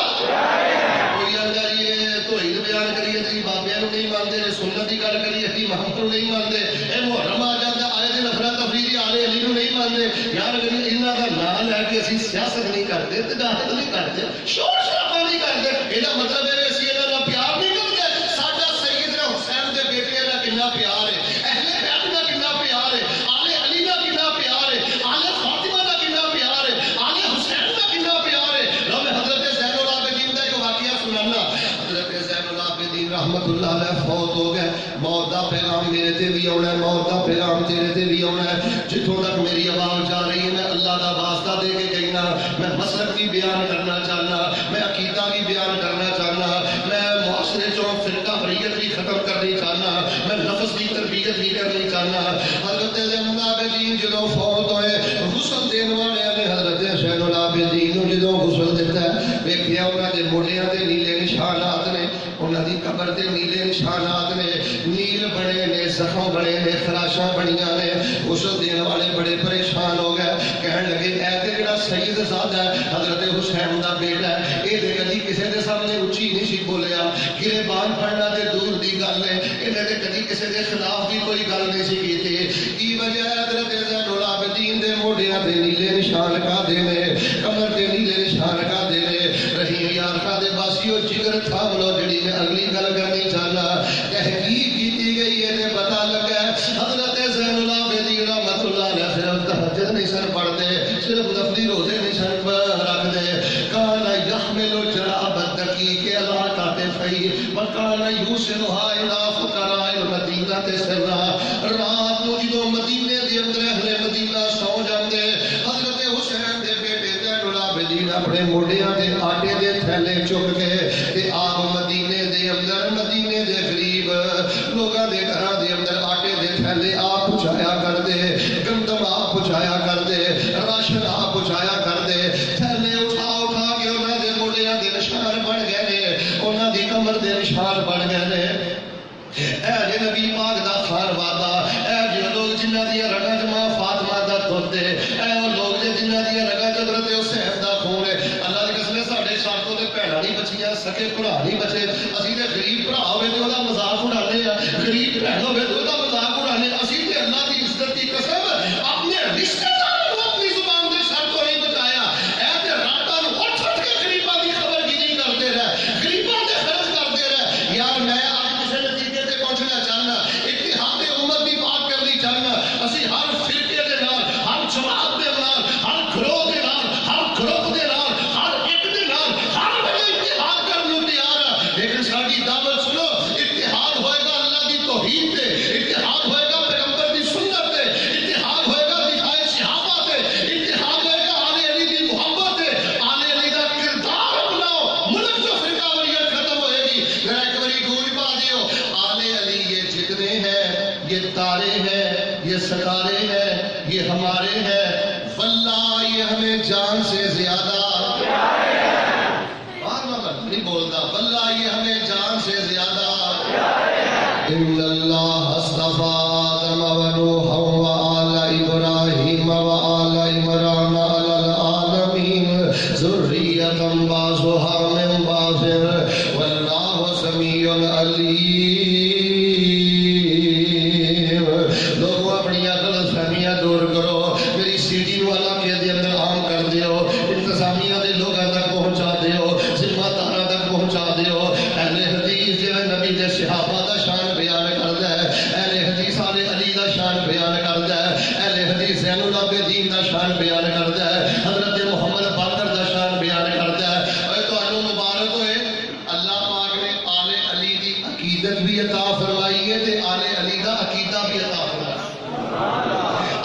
کوئی اگر یہ توحید بیان کریے تے بابیاں نوں نہیں مانتے سنت دی گل کریے تے محمد نوں نہیں مانتے اے محرم آ جاندا آئے تے نفرت تفریق آل علی نوں نہیں مانتے یار اگر انہاں دا نام لے کے اسی سیاست نہیں کرتے تے دعوت نہیں کرتے شور شرابہ نہیں کرتے یہ مطلب ہے اسی انہاں نال پیار نہیں کرتے ساڈا سیدنا حسین دے بیٹے دا کتنا پیار ہے اہل بیت دا کتنا پیار ہے آل علی دا کتنا پیار ہے آل فاطمہ دا کتنا پیار ہے آل حسین دا کتنا پیار ہے لو میں حضرت زین العابدین دا ایک واقعہ سنانا حضرت زین العابدین رحمت اللہ علیہ فوت ہو گئے موت دا پیغام میرے تے بھی آنا ہے موت دا پیغام تیرے تے بھی آنا ہے جتوں تک میری آواز جا رہی ہے میں اللہ دا واسطہ دے کے کہنا میں مسلک بھی بیان کرنا چاہنا میں عقیدہ بھی بیان کرنا چاہنا میں معاشرے چوں فرقہ فریت بھی ختم کرنی چاہنا میں لفظ کی تربیت بھی کرنی چاہنا حضرت زین العابدین جدوں فوت ہوئے غسل دین والے نے حضرت زین العابدین نوں جدوں غسل دیتا ہے ویکھیا انہاں دے موڈیاں تے نیلے نشانات نے انہاں دی قبر تے نیلے نشانات نے نیل بڑے نے زخم بڑے نے خراشاں بڑیاں نے غسل دین والے بڑے پریشان ہو گئے کہن لگے اے تے جڑا سید زادہ ہے حضرت حسین دا بیٹا ہے اے تے کدی کسے دے سامنے اونچی نہیں سی بولیا گریبان پڑھنا تے دور دی گل ہے انہیں تے کدی کسے دے خلاف بھی کوئی گل نہیں سی کیتی کی وجہ ہے حضرت زین العابدین دے موڈیاں تے نیلے نشان کا دے نے کمر تے نیلے نشان کا دے نے رحیم یار کا دے باسیو جگر تھام لو جڑی میں اگلی گل کرنی چاہنا تحقیق کیتی گئی ہے تے پتہ لگا حضرت زین العابدین رحمت اللہ علیہ صرف تہجد نہیں سن پڑھتے صرف نفلی روزے نہیں سن رکھتے کان یحمل جراب الدقیق علی کتفی وکان یوسلھا الی فقراء المدینہ سرا رات نو جدوں مدینے دے اندر اہل مدینہ سو جاندے حضرت حسین دے بیٹے زین العابدین علی نے اپنے موڈیاں دے آٹے دے تھیلے چک کے تے آپ مدینے دے اندر مدینے دے غریب لوگاں دے گھراں دے اندر آٹے دے تھیلے آپ پہنچایا کر دے، گندم آپ پہنچایا کر دے، راشن آپ پہنچایا کر دے، تھیلے اٹھا اٹھا کے انہاں دے موڈیاں دے نشان بن گئے نے، انہاں دی کمر دے نشان بن گئے نے۔ اے جے نبی پاک دا خان وعدہ، اے جے لوگ جنہاں دی رگاں چ ماں فاطمہ دا دودھ ہے، اے وہ لوگ جنہاں دی رگاں چ حضرت حسین دا خون ہے۔ اللہ دی قسم ساڈے ساتھوں تے بھੈਣਾਂ نہیں بچیاں، سکے بھرا نہیں بچے، اسی تے غریب بھرا ہوے تے اودا مذاق اڑانے آ، غریب بھੈਣ ہوے تے اودا مذاق اڑانے، اسی تے اللہ دی عزت دی قسم اپنے رشتے داراں نوں اپنی زبان دے سر تو نہیں بچایا۔ اے تے راتاں نوں اٹھ اٹھ کے غریباں دی خبرگیری کرتے رہ، غریباں دے خرچ کرتے رہ۔ یار میں پہنچنا چاہنا، اتحاد امت کی بات کرنی چاہنا، اسی ہر فرقے دے نال، ہر جماعت دے نال، ہر گروہ دے نال، ہر گروپ دے نال، ہر ایک دے نال، ہر ویلے اتحاد کرنے کو تیار ہے، لیکن ساری دعوت سنو، اتحاد ہوئے گا اللہ کی توحید تے، اتحاد ہوئے گا پیغمبر کی سنت تے، اتحاد ہوئے گا دفاع صحابہ تے، اتحاد ہوئے گا آل علی کی محبت تے، آل علی کا کردار اپناؤ، ملک جو فرقہ واریت ختم ہوئے گی۔ میرا ایک بڑی گونج پا دیو، جتنے ہیں یہ تارے ہیں، یہ ستارے ہیں، یہ ہمارے ہیں، واللہ یہ ہمیں جان سے زیادہ نہیں بولتا، واللہ یہ ہمیں جان سے زیادہ ان اللہ اصطفیٰ آدم و نوح و آل ابراہیم و آل عمران علی العالمین ذریۃ بعضھا من بعض واللہ سمیع علیم۔ لوگوں اپنی غلط فہمیاں دور کرو، میری سیڈی والا کے دے اندر عام کر دیو، انتظامیہ دے لوگوں تک پہنچا دیو، ذمہ داراں تک پہنچا دیو۔ اہل حدیث جو نبی دے صحابہ دا شان بیان کردا ہے، اہل حدیث آل علی دا شان بیان کردا ہے، اہل حدیث زین العابدین دا شان بیان کردا ہے، حضرت محمد باقر دا شان بیان کردا ہے۔ اے تانوں مبارک ہوئے، اللہ پاک نے آل علی دی عقیدت بھی عطا فرمائی ہے تے آل علی دا عقیدہ بھی عطا فرمایا۔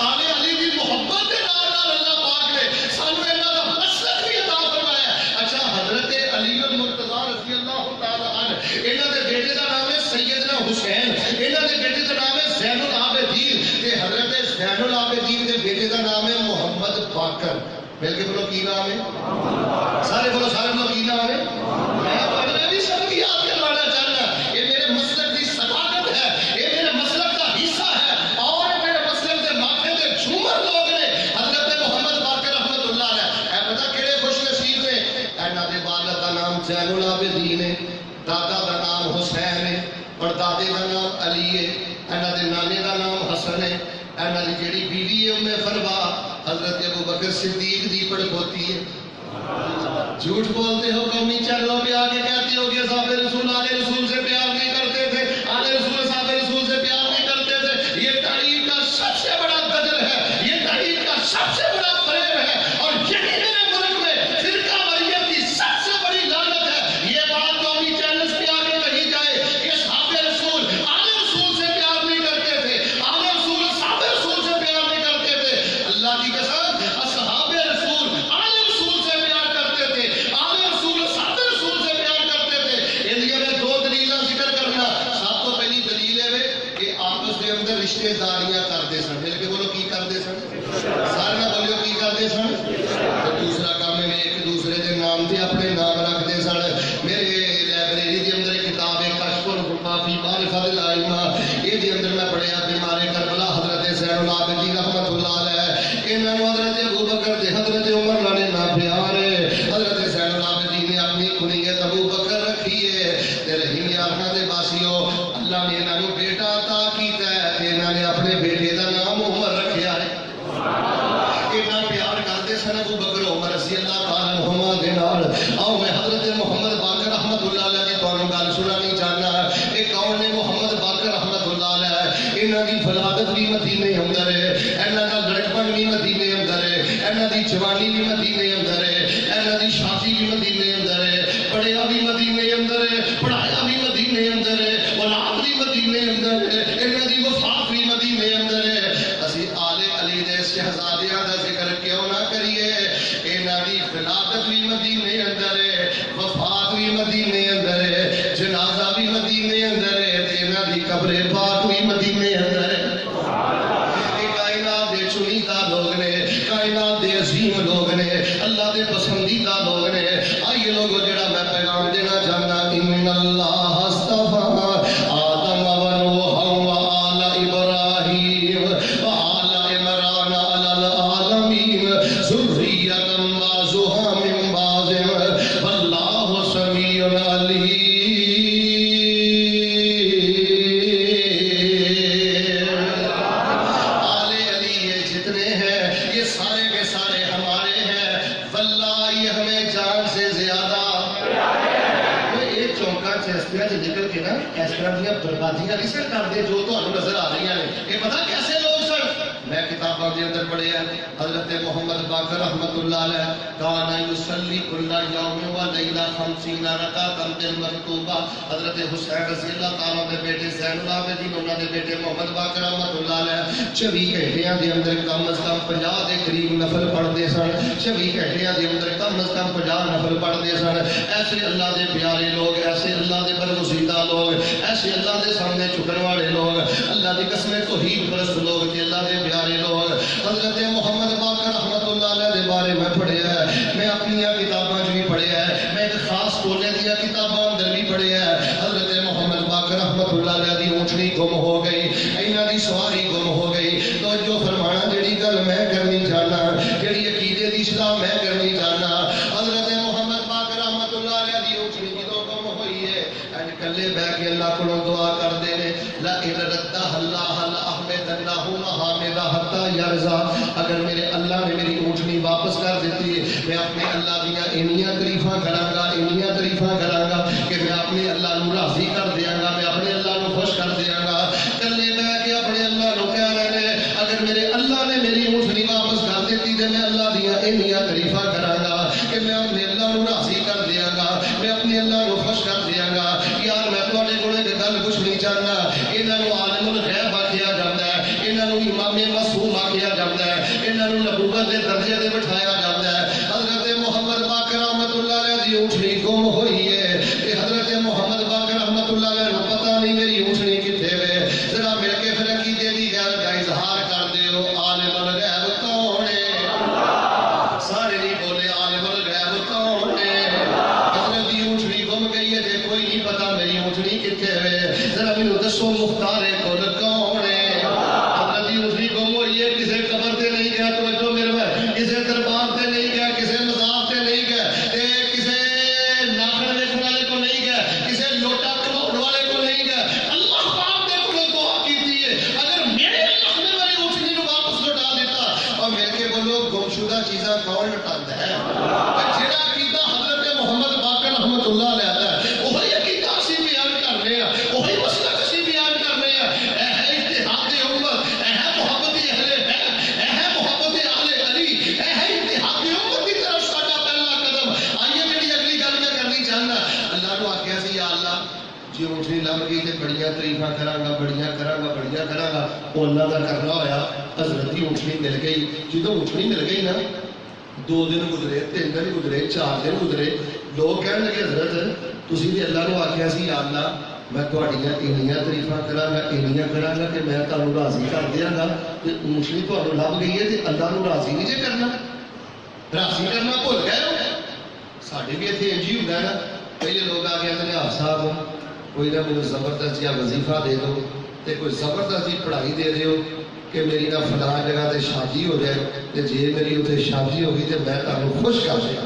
آل علی دی محبت دے نال نال اللہ پاک نے سانوں انہاں دا مسلک بھی عطا فرمایا۔ اچھا حضرت علی المرتضیٰ رضی اللہ تعالی عنہ، انہاں دے بیٹے دا نام ہے سیدنا حسین، انہاں دے بیٹے دا نام ہے زین العابدین، تے حضرت زین العابدین دے بیٹے دا نام ہے محمد باقر۔ مل کے بولو کی نام ہے؟ سارے بولو، سارے بولو کی نام ہے؟ میں بھی سب کی یاد کروانا چاہنا، یہ میرے مسلک کی صداقت ہے، یہ میرے مسلک کا حصہ ہے، اور میرے مسلک کے ماتھے دے جھومر لوگ نے حضرت محمد باقر رحمت اللہ علیہ۔ اے پتہ کہڑے خوش نصیب نے، انہاں دے والد دا نام زین العابدین ہے، دادا دا نام حسین ہے، اور دادے دا نام علی ہے، انہاں دے نانے دا نام حسن ہے، انہاں دی جڑی بیوی ہے ام فروا حضرت ابوبکر صدیق دی پڑپوتی ہے۔ جھوٹ بولتے ہو قومی چینلوں پہ آگے کہتے ہو کہ صحابہ رسول آل رسول سے پیار نہیں کرتے تھے، آل رسول صحابہ رسول سے پیار نہیں کرتے تھے۔ یہ تاریخ کا سب سے بڑا دجل ہے، یہ تاریخ کا سب سے بڑا فریب ہے، اور یہی میرے ملک میں فرقہ واریت کی سب سے بڑی لعنت ہے۔ یہ بات قومی چینلز پہ آگے کہی جائے کہ صحابہ رسول آل رسول سے پیار نہیں کرتے تھے، آل رسول صحابہ رسول سے پیار نہیں کرتے تھے۔ اللہ کی قسم اصحاب رسول آل رسول سے پیار کرتے تھے، آل رسول صحابہ رسول سے پیار کرتے تھے۔ ان میں دو دلیلاں ذکر کرنا۔ سب تو پہلی دلیل ہے کہ آپس کے اندر رشتے داریاں کرتے سن، مل کے بولو کی کرتے سن، سارے نہ بولو کی کرتے سن۔ تو دوسرا کام ہے ایک دوسرے کے نام سے اپنے نام رکھتے سن۔ میرے لائبریری کے اندر کتاب ہے کشف الغمہ فی معرفت الائمہ، یہ دے اندر میں پڑھیا بیمار کربلا حضرت زین العابدین رحمۃ اللہ علیہ، انہاں نوں حضرت ابوبکر تے حضرت عمر نال نہ پیار ہے۔ حضرت زین العابدین نے اپنی کنیت ابوبکر رکھی ہے تے رحیم یاراں دے باسیو اللہ نے انہاں نوں بیٹا عطا کیتا ہے تے انہاں نے اپنے بیٹے دا نام عمر رکھیا ہے۔ اتنا پیار کرتے سن ابوبکر عمر رضی اللہ تعالیٰ عنہما دے نال۔ آؤ میں حضرت محمد باقر رحمت اللہ علیہ کی تانوں گل سنانی چاہنا ہے۔ یہ کون نے محمد باقر رحمت اللہ علیہ؟ انہاں دی ولادت بھی مدینے اندر ہے، انہاں دا لڑکپن بھی مدینے اندر ہے، انہاں دی جوانی بھی مدینے اندر ہے، انہاں دی شادی بھی مدینے اندر ہے، پڑھیا بھی مدینے اندر ہے، پڑھایا بھی مدینے اندر ہے، اولاد بھی مدینے اندر ہے، انہاں دی وفات بھی مدینے اندر ہے۔ اسی آل علی دے شہزادیاں دا ذکر کیوں نہ کریے؟ انہاں دی ولادت ولادت بھی مدینے اندر ہے، وفات بھی مدینے اندر ہے، جنازہ بھی مدینے اندر ہے، تینا دی قبر پاک بھی مدینے اندر ہے۔ کائنات دے چنیدہ لوگ نے، کائنات دے عظیم لوگ نے، اللہ دے پسندیدہ لوگ نے۔ آئیے لوگوں جڑا میں پیغام دینا چاہنا، ان اللہ اصطفیٰ آدم و نوح و آل ابراہیم و آل عمران علی العالمین ذریۃ بعضھا من بعض واللہ سمیع علیم۔ آل علی یہ جتنے ہیں یہ سارے کے سارے ہمارے ہیں، واللہ یہ ہمیں جان سے زیادہ چیسٹیاں سے نکل کے نا اس طرح دیا بربادیاں نہیں سر کر دے جو تو نظر آ رہی ہیں۔ یہ پتا کیسے لوگ سر، میں کتابوں کے اندر پڑھے ہیں، حضرت محمد باقر رحمت اللہ علیہ کانا یصلی کل یوم و لیلہ 50 رکعۃ بالمکتوبہ۔ حضرت حسین رضی اللہ تعالیٰ کے بیٹے زین العابدین، انہوں نے بیٹے محمد باقر رحمت اللہ علیہ 24 گھنٹیاں دے اندر کم از کم 50 دے قریب نفل پڑھتے سن، 24 گھنٹیاں دے اندر کم از کم 50 نفل پڑھتے سن۔ ایسے اللہ دے پیارے لوگ، ایسے اللہ دے برگزیدہ لوگ، ایسے اللہ دے سامنے جھکن والے لوگ، اللہ دی قسمیں توحید پرست لوگ تے اللہ دے پیارے لوگ، حضرت محمد باقر رحمت اللہ علیہ دے بارے میں پڑھیا ہے، میں اپنی کتاباں بھی پڑھیا ہے، میں ایک خاص ٹولے دیا کتاباں اندر بھی پڑھیا ہے۔ حضرت محمد باقر رحمت اللہ علیہ دی اونٹنی گم ہو گئی، انہاں دی سواری گم ہو گئی۔ تو جو فرمانا جڑی گل میں کرنی چاہنا، جڑی عقیدے دی اصلاح میں کرنی چاہنا، حضرت محمد باقر رحمت اللہ علیہ دی اونٹنی جدوں گم ہوئی ہے، اج کلے بیٹھ کے اللہ کو دعا کردے نے، لا ان ردہ اللہ لاحمدنہ حامدہ حتی یرضا۔ اگر میرے اللہ نے میری اونٹنی واپس کر دیتی ہے، میں اپنے اللہ دیا انیاں تعریفاں کراں گا، انیاں تعریفاں کراں گا کہ میں اپنے اللہ نو راضی کر دیاں گا، میں اپنے اللہ نو خوش کر دیاں گا۔ کلے بیٹھ کے اپنے اللہ نو کہہ رہے ہیں، اگر میرے اللہ نے میری اونٹنی واپس کر دیتی تو میں اللہ دیا انیاں تعریفاں کراں گا کہ میں اپنے اللہ نو راضی کر دیاں گا، میں اپنے اللہ نو خوش کر دیاں گا۔ یار میں تواڈے کول ایک گل کچھ نہیں چاہنا، انہاں نو عالم الغیب آکھیا جاندا ہے، انہاں نو امام معصوم آکھیا جاندا ہے، انہاں نو نبوت دے درجے تے بٹھایا جاندا ہے۔ حضرت محمد باقر رحمت اللہ علیہ دی اونٹنی گم ہوئی ہے، تے حضرت محمد باقر رحمت اللہ علیہ نو پتہ نہیں میری اونٹنی کتھے وے۔ ذرا مل کے پھر عقیدے دی گل دا اظہار کر دیو، عالم الغیب کون ہے؟ سارے نہیں بولے عالم الغیب کون ہے؟ حضرت دی اونٹنی گم گئی ہے تے کوئی نہیں پتہ میری اونٹنی کتھے وے، ذرا مینوں دسو مختار کل کون ہے؟ حضرت دی اونٹنی گم ہوئی ہے، کسے قبر تے نہیں گیا، توجہ میرے بھائی، کسے دربار تے نہیں گیا، کسے مزار تے نہیں گیا، تے کسے ناخن ویکھن والے کو نہیں گیا، کسے لوٹا کروڑ والے کو نہیں گیا، اللہ پاک نے کول دعا کیتی ہے، اگر میرے اللہ نے میری اونٹنی نو واپس لوٹا دیتا، اور مل کے بولو گمشدہ چیزاں کون لٹاندا ہے؟ جڑا عقیدہ حضرت محمد باقر رحمت اللہ علیہ دا ہے، وہی عقیدہ اسی بیان کر رہے ہیں، وہی مسلک اسی بیان کر رہے ہیں۔ اے ہے اتحاد امت، اے ہے محبت اہل بیت، اے ہے محبت اہل علی، اے ہے اتحاد امت کی طرف ساڈا پہلا قدم۔ آئیے میری اگلی گل میں کرنی چاہنا، اللہ نو آکھیا سی یا اللہ جی اونٹنی لب گئی تے بڑیاں تعریفاں کراں گا، بڑیاں کراں گا، بڑیاں کراں گا، وہ اللہ دا کرنا ہویا، حضرت دی اونٹنی مل گئی۔ جدوں اونٹنی مل گئی نا، 2 دن گزرے، 3 دن گزرے، 4 دن گزرے، لوگ کہنے لگے حضرت تسی بھی اللہ نو آکھیا سی یا اللہ میں تہاڈیاں انیاں تعریفاں کراں گا، انیاں کراں گا کہ میں تانوں راضی کر دیاں گا، تے اونٹنی تہانوں لب گئی ہے تے اللہ نو راضی نہیں جے کرنا، راضی کرنا بھول گئے ہو۔ ساڈے بھی اتنے انج ہی ہوندا ہے نا، پہلے لوگ آ کے آندے آپ صاحب کوئی نہ مینوں زبردست جہا وظیفہ دے دو، تے کوئی زبردست جی پڑھائی دے دیو کہ میری نہ فلاں جگہ تے شادی ہو جائے، تے جے میری اتنے شادی ہوگی تے میں تانوں خوش کر دیا۔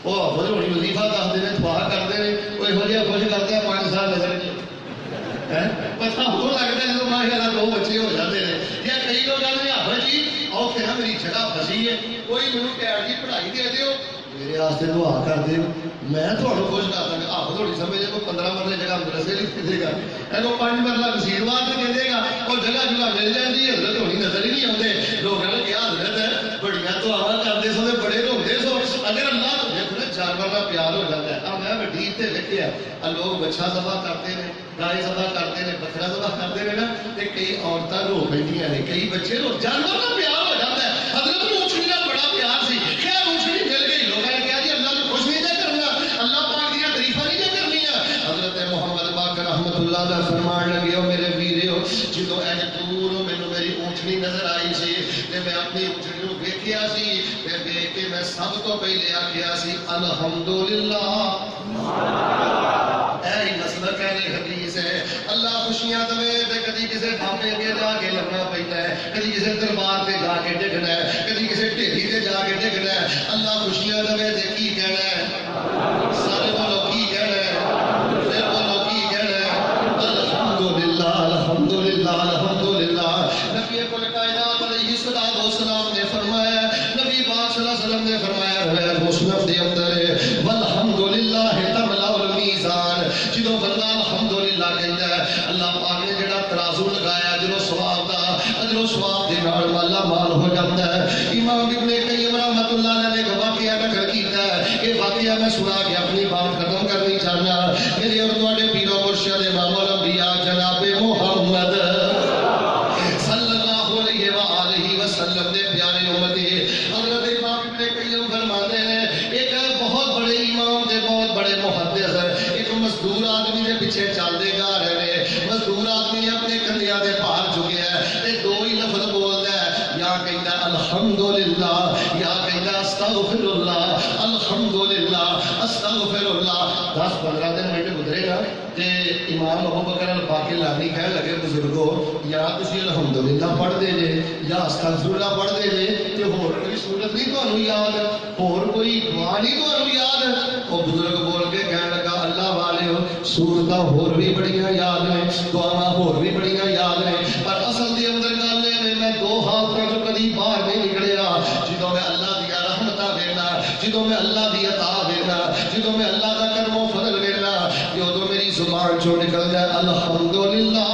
وہ حافظ ہونی وظیفہ دستے ہیں، دعا کرتے ہیں، وہ یہو جہاں خوش کرتے ہیں 5 سال نظر پتہ ادو لگتا ہے جب ماشاء اللہ 2 بچے ہو جاتے ہیں۔ یا کئی لوگ آتے ہیں حافظ جی آؤ کہ میری جگہ پھسی ہے، کوئی مینوں کہہ جی پڑھائی دے دیو، میرے واسطے دعا کر دیو، میں تھوڑا خوش کر دوں گا۔ حافظ ہوਣੀ سمجھے کوئی 15 مرلے جگہ مدرسے لکھ دے گا، کو 5 مرلہ وسیع واسطے دے دے گا، وہ جگہ جگہ مل جاتی ہے، حضرت ہونی نظر ہی نہیں آتے۔ لوگوں نے کیا حضرت بڑیاں دعاواں کرتے سو بڑے روندے سو، اگر اللہ جانور کا پیار ہو جاتا ہے۔ اب میں وڈی اتنے لکھیا لوگ بچھا ذبح کرتے ہیں، گائے ذبح کرتے ہیں، بکرا ذبح کرتے ہیں نا، تے کئی عورتیں رو پہ نے، کئی بچے رو، جانور کا پیار ہو جاتا ہے۔ حضرت اونٹنی کا بڑا پیار سی، خیر اونٹنی مل گئی، لوگ میں اپنی اجڑ نو ویکھیا سی تے ویکھ کے میں سب تو پہلے آکھیا سی الحمدللہ اے مسلک ہے حدیث ہے اللہ خوشیاں دے تے کدی کسے ڈھابے کے جا کے لگنا پیندا ہے کدی کسے دربار تے جا کے ڈگنا ہے کدی کسے ڈھیری تے جا کے ڈگنا ہے اللہ خوشیاں دے تے کی کہنا ہے سارے بولو کی کہنا ہے پھر بولو کی کہنا ہے الحمدللہ الحمدللہ الحمدللہ نبی کائنات علیہ الصلوۃ والسلام نے فرمایا نبی پاک صلی اللہ علیہ وسلم نے فرمایا ہے مسلم دے اندر والحمدللہ تملا المیزان جدوں بندہ الحمدللہ کہندا ہے اللہ پاک نے جڑا ترازو لگایا اجر و ثواب دا اجر و ثواب دے نال مالا مال ہو جاتا ہے امام ابن قیم رحمۃ اللہ علیہ نے ایک واقعہ نقل کیتا ہے یہ واقعہ میں سنا کے اپنی بات ختم کرنی چاہنا میرے اور تواڈے پیر و مرشد امام الانبیاء جناب محمد صلی اللہ علیہ وآلہ وسلم دے پیارے امتی حضرت امام ابن قیم فرماتے ہیں ایک بہت بڑے امام دے بہت بڑے محدث ایک مزدور آدمی دے پیچھے چلدے گا رہے مزدور آدمی نے اپنے کندھیاں دے پار چکیا ہے تے دو ہی لفظ بولدا ہے یا کہندا الحمدللہ یا کہندا استغفر اللہ الحمدللہ استغفر اللہ 10-15 دن منٹ گزرے گا تے امام ابو بکر الباقلانی کہنے لگے بزرگو یا تسی الحمدللہ پڑھ دے جے یا استغفر اللہ پڑھ دے جے تے ہور کوئی سورت نہیں تانوں یاد ہور کوئی دعا نہیں تانوں یاد وہ بزرگ بول کے کہنے لگا اللہ والے سورتاں ہور بھی بڑیاں یاد ہیں دعاواں ہور بھی بڑیاں یاد ہیں پر اصل دے اندر گل ہے میں دو حالتاں چوں کدی باہر نہیں نکلیا جدوں میں اللہ دی رحمتاں ویکھنا جدوں میں اللہ دی عطا ویکھنا جدوں میں اللہ دا کرم و فضل ویکھنا جدوں میری زبان چوں نکل جائے الحمدللہ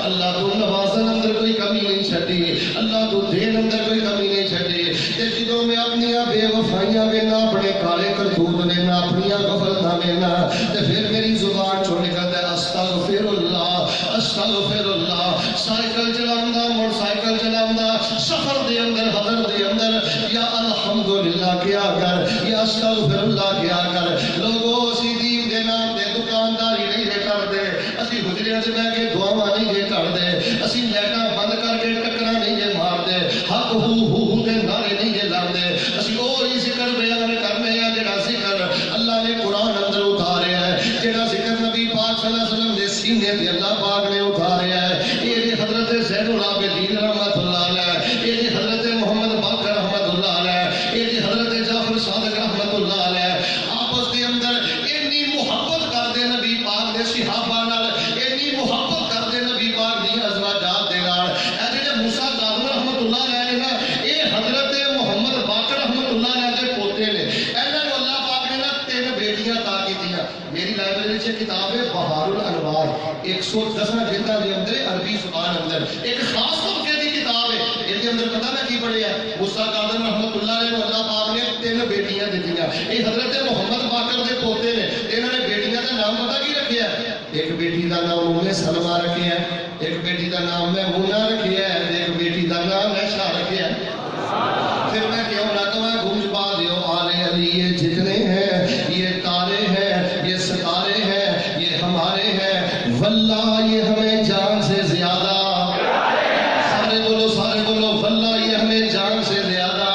اللہ تو نوازن اندر کوئی کمی نہیں چھڈی اللہ تو دین اندر کوئی کمی نہیں چھڈی تے جدوں میں اپنی بے وفائیاں ویکھنا اپنے کالے کرتوت ویکھنا اپنی غفلتاں ویکھنا تے پھر میری زبان چوں نکلدا ہے استغفر اللہ استغفر اللہ سائیکل چلاوندا موٹر سائیکل چلاوندا سفر دے اندر حضر دے اندر یا الحمدللہ کیا کر یا استغفر اللہ کیا کر لوگوں اسی دین دے نام تے دکانداری نہیں دے کردے اسی حجریاں وچ بیٹھ کے دعاواں نہیں دے کردے اسی لائٹاں بند کر کے ٹکراں نہیں دے ماردے حق ہو دے نعرے نہیں دے لاندے اسی وہی ذکر بیان کرنے ہیں جڑا ذکر اللہ نے قرآن اندر اتاریا ہے جڑا ذکر نبی پاک صلی اللہ علیہ وسلم دے سینے تے اللہ پاک نے اتاریا ہے یہ حضرت زین العابدین رحمۃ اللہ علیہ یہ حضرت محمد باقر رحمۃ اللہ علیہ یہ حضرت جعفر صادق رحمۃ اللہ علیہ آپس دے اندر اتنی محبت کردے نبی پاک دے صحابہ نال اتنی محبت کردے نبی پاک دی ازواجات دے نال اے جڑے موسیٰ کاظم رحمۃ اللہ علیہ نا یہ حضرت محمد باقر رحمۃ اللہ علیہ دے پوتے نے انہاں نوں اللہ پاک نے نا 3 بیٹیاں عطا کیتیاں میری لائبریری وچ کتاب ہے بہار الانوار 110 جلداں دے اندر عربی زبان اندر ایک خاص طبقے دی کتاب ہے اس دے اندر پتہ میں کی پڑھیا موسیٰ کاظم رحمۃ اللہ علیہ کو اللہ پاک نے 3 بیٹیاں دتیاں یہ حضرت محمد باقر دے پوتے نے انہاں نے بیٹیاں دا نام پتہ کی رکھیا ہے ایک بیٹی دا نام ام سلمہ رکھیا ہے ایک بیٹی دا نام میمونہ رکھیا ہے ایک بیٹی دا نام عائشہ رکھیا ہے پھر میں کیوں نہ کہوں گونج پا دیو آل علی یہ جتنے ہیں یہ تارے ہیں یہ ستارے ہیں یہ ہمارے ہیں واللہ یہ ہمیں جان سے زیادہ سارے بولو واللہ یہ ہمیں جان سے زیادہ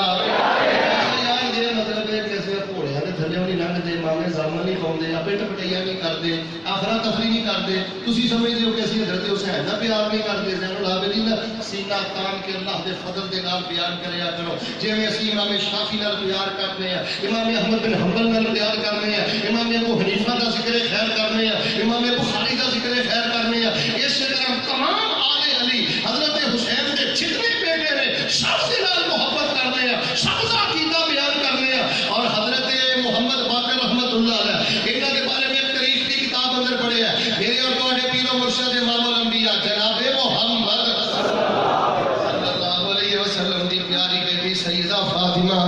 یہ مطلب ہے کیسے پوڑیا دے تھلے نہیں لنگدے مامے زامن نہیں پاؤندے اپے ٹپٹیاں نہیں کردے آخرا تفریح نہیں کرتے تسی سمجھتے ہو کہ اسی حضرت حسین دا پیار نہیں کرتے زین العابدین دا سینہ تان کے اللہ دے فضل دے نال بیان کریا کرو جویں اسی امام شافعی نال پیار کرنے ہیں امام احمد بن حنبل نال پیار کرنے ہیں امام ابو حنیفہ دا ذکر خیر کرنے ہیں امام بخاری دا ذکر خیر کرنے ہیں اس طرح تمام آل علی حضرت حسین دے جتنے بیٹے نے سب سے نال محبت کرنے ہیں سب دا عقیدہ بیان کرنے ہیں اور حضرت محمد باقر رحمۃ اللہ علیہ انہاں دے بارے میں تاریخ کی کتاب اندر پڑھے ہیں میرے اور تواڈے پیر و مرشد امام الانبیاء جناب محمد صلی اللہ علیہ وسلم دی پیاری بیٹی سیدہ فاطمہ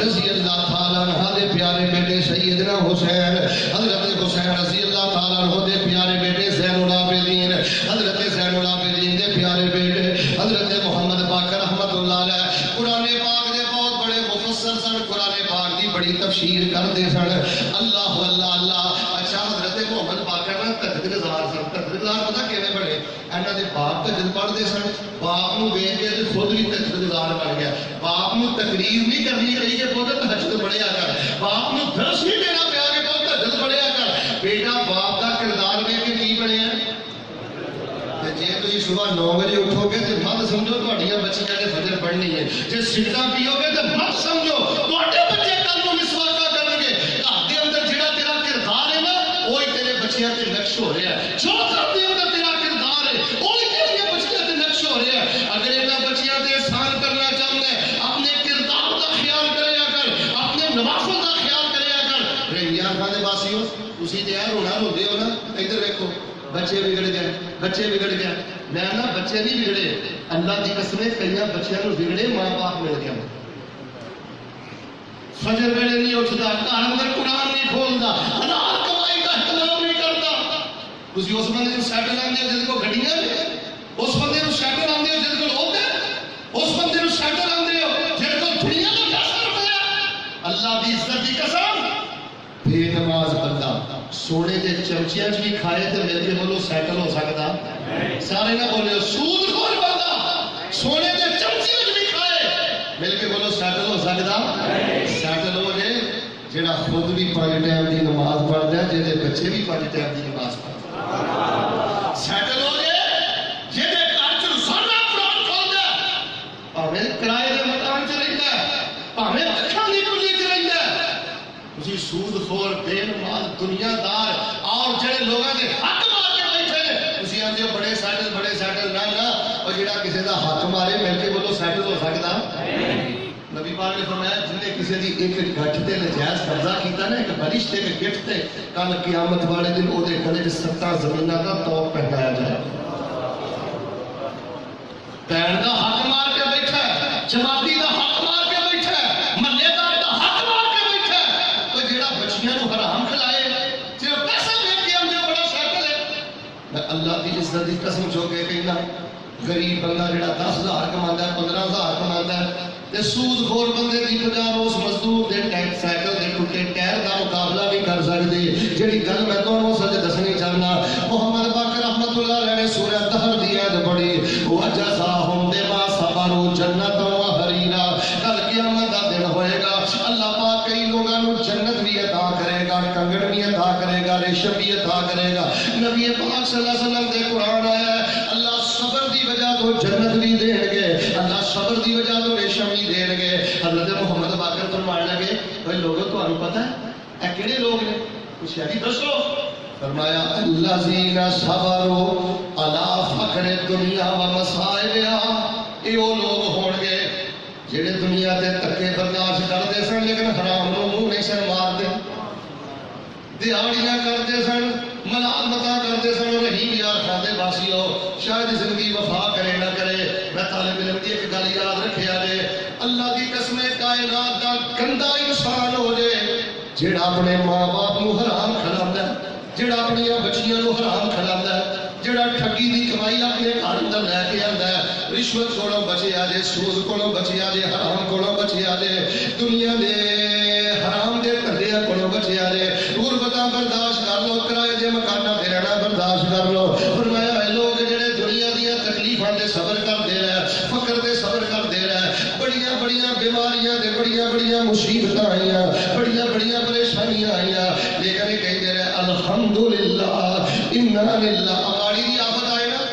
رضی اللہ تعالی عنہا دے پیارے بیٹے سیدنا حسین حضرت حسین رضی اللہ تعالی عنہ دے پیارے بیٹے زین العابدین حضرت زین العابدین دے پیارے بیٹے حضرت محمد باقر رحمۃ اللہ علیہ قرآن پاک دے بہت بڑے مفسر سن قرآن پاک دی بڑی تفسیر کرتے سن اللہ اللہ اللہ بادشاہ حضرت محمد باقر نہ تجدگزار سن. تجدگزار پتا کیویں بنے؟ انہاں دے باپ تجد پڑھتے سن, باپ نو ویکھ کے تے خود بھی تجدگزار بن گیا. باپ نو تقریر نہیں کرنی پئی کہ پتر تہجد پڑھیا کر, باپ نو درس نہیں دینا پیا کہ پتر تہجد پڑھیا کر. بیٹا باپ کا کردار ویکھ کے کی بنیا. جی تھی صبح 9 بجے اٹھو گے تو مت سمجھو تھوڑیاں بچیاں نے فجر پڑھنی ہے. جی سگریٹ پیو گے تو مت سمجھو تھوڑے بچے کل کو مسواکا کریں گے. گھر کے اندر جہاں تیرا کردار ہے نا وہی تیرے بچیاں تے نقش ہو رہا ہے. جو گھر کے اندر تیرا کردار ہے وہی تیرے بچیاں تے نقش ہو رہا ہے. اگر انہیں بچیاں تے احسان کرنا چاہتا ہے اپنے کردار کا خیال کریا کر, اپنے نوافل کا خیال کریا کر. رنگیاں خانے باسیوں تھی تو یار ہونا روتے ہو نا, ادھر دیکھو بچے بگڑ گئے, بچے بگڑ گئے. میں نا بچے نہیں بگڑے, اللہ کی قسم کئی بچوں بگڑے ماں باپ مل گیا. فجر ویلے نہیں اٹھتا, گھر اندر قرآن نہیں کھولتا, حلال کمائی کا احترام نہیں کرتا. تھی اس بندے کو سیٹل آتے ہو جس کو گڈیاں, اس بندے کو سیٹل آتے ہو جس کو لوگ, اس بندے کو سیٹل آتے ہو جس کو دنیا کا پیسہ روپیہ. اللہ کی عزت کی قسم بے نماز بندہ سونے کے چمچیاں بھی کھائے تو مل کے بولو سیٹل ہو سکتا. سارے نہ بولے سود خور بندہ سونے کے چمچیاں بھی کھائے مل کے بولو سیٹل ہو سکتا. سیٹل ہو جائے جہاں خود بھی 5 ٹائم کی نماز پڑھتا ہے, جہاں بچے بھی 5 ٹائم کی نماز پڑھتے ہیں. سیٹل ہو جائے جہاں گھر چ روزانہ قرآن کھولتا ہے, پاویں کرائے کے مکان چ رہتا ہے, پاویں اکھاں دی کلی چ رہتا ہے. تھی سود خور بے نماز دنیا دار اور جڑے لوگوں کے حق مار کے بیٹھے ہیں تھی آتے ہو بڑے سیٹل نہ نہ, اور جڑا کسی کا حق مارے مل کے بولو سیٹل ہو سکتا. نبی پاک نے فرمایا جن نے کسی کی ایک گٹھ تے نجائز قبضہ کیتا نا, ایک بارش تے ایک گٹھ تے, کل قیامت والے دن وہ گلے 7 زمیناں کا توق پہنایا جائے. پین کا حق مار کے بیٹھا ہے, جماعتی کا حق مار کے بیٹھا ہے, محلے دار کا حق مار کے بیٹھا ہے. تو جڑا بچیاں نو حرام کھلائے صرف پیسہ لے کے ہم جو بڑا سیٹل ہے. میں اللہ کی عزت کی قسم چو کے کہنا غریب بندہ جڑا 10,000 کماتا ہے 15,000 کماتا ہے تے سود خور بندے دی 50 روز مزدور دے سائیکل دے ٹوٹے ٹائر دا مقابلہ نہیں کر سکدے. جڑی گل میں تانوں سچ دسنی چاہنا, محمد باقر رحمت اللہ علیہ نے سورہ دہر دی ایت پڑھی, وجزاہم بما صبروا جنۃ وحریرا. کل قیامت دا دن ہوئے گا, اللہ پاک کئی لوگوں کو جنت بھی عطا کرے گا, کنگن بھی عطا کرے گا, ریشم بھی عطا کرے گا. نبی پاک صلی اللہ علیہ وسلم دے قرآن آیا ہے اللہ صبر دی وجہ تو جنت بھی دیں گے, اللہ صبر دی وجہ تو ریشم بھی دیں گے. حضرت محمد باقر فرمانے لگے بھائی لوگوں تو آپ پتہ ہے اے کہڑے لوگ نے, کچھ یعنی دسو. فرمایا الذین صبروا علی فقر الدنیا و مصائبها. یہ وہ لوگ ہون گے جڑے دنیا تے تکے برداشت کرتے سن لیکن حرام نو منہ نہیں سن مارتے, دیہڑیاں کرتے سن, ملازمتاں کرتے سن. رحیم یار کھاتے باسی ہو شاید زندگی وفا کرے نہ کرے, میں طالب علم کی ایک گل یاد رکھیا جے, اللہ کی قسم کائنات کا گندا انسان ہو جائے جڑا اپنے ماں باپ نو حرام کھلاتا ہے, جڑا اپنی بچیاں نو حرام کھلاتا ہے, جڑا ٹھگی دی کمائی اپنے گھر اندر لے کے آندا ہے, رشوت کولوں بچے آ جائے, سود کولوں بچے آ جائے, حرام کولوں بچے آ جائے, دنیا دے حرام دے دھندیاں کولوں بچے آ جائے. غربتاں برداشت کر لو, کرائے دے مکاناں تے رہنا برداشت کر لو. فرمایا اے لوگ جڑے دنیا دیاں تکلیفاں دے صبر کردے رہے, فقر دے صبر کردے رہے, بڑیاں بڑیاں بیماریاں دے بڑیاں بڑیاں مصیبتاں آئیاں, بڑیااں بڑیاں پریشانیاں آئیاں, لیکن کہندے رہے الحمدللہ انا للہ. اگاڑی دی آفت آئے نا,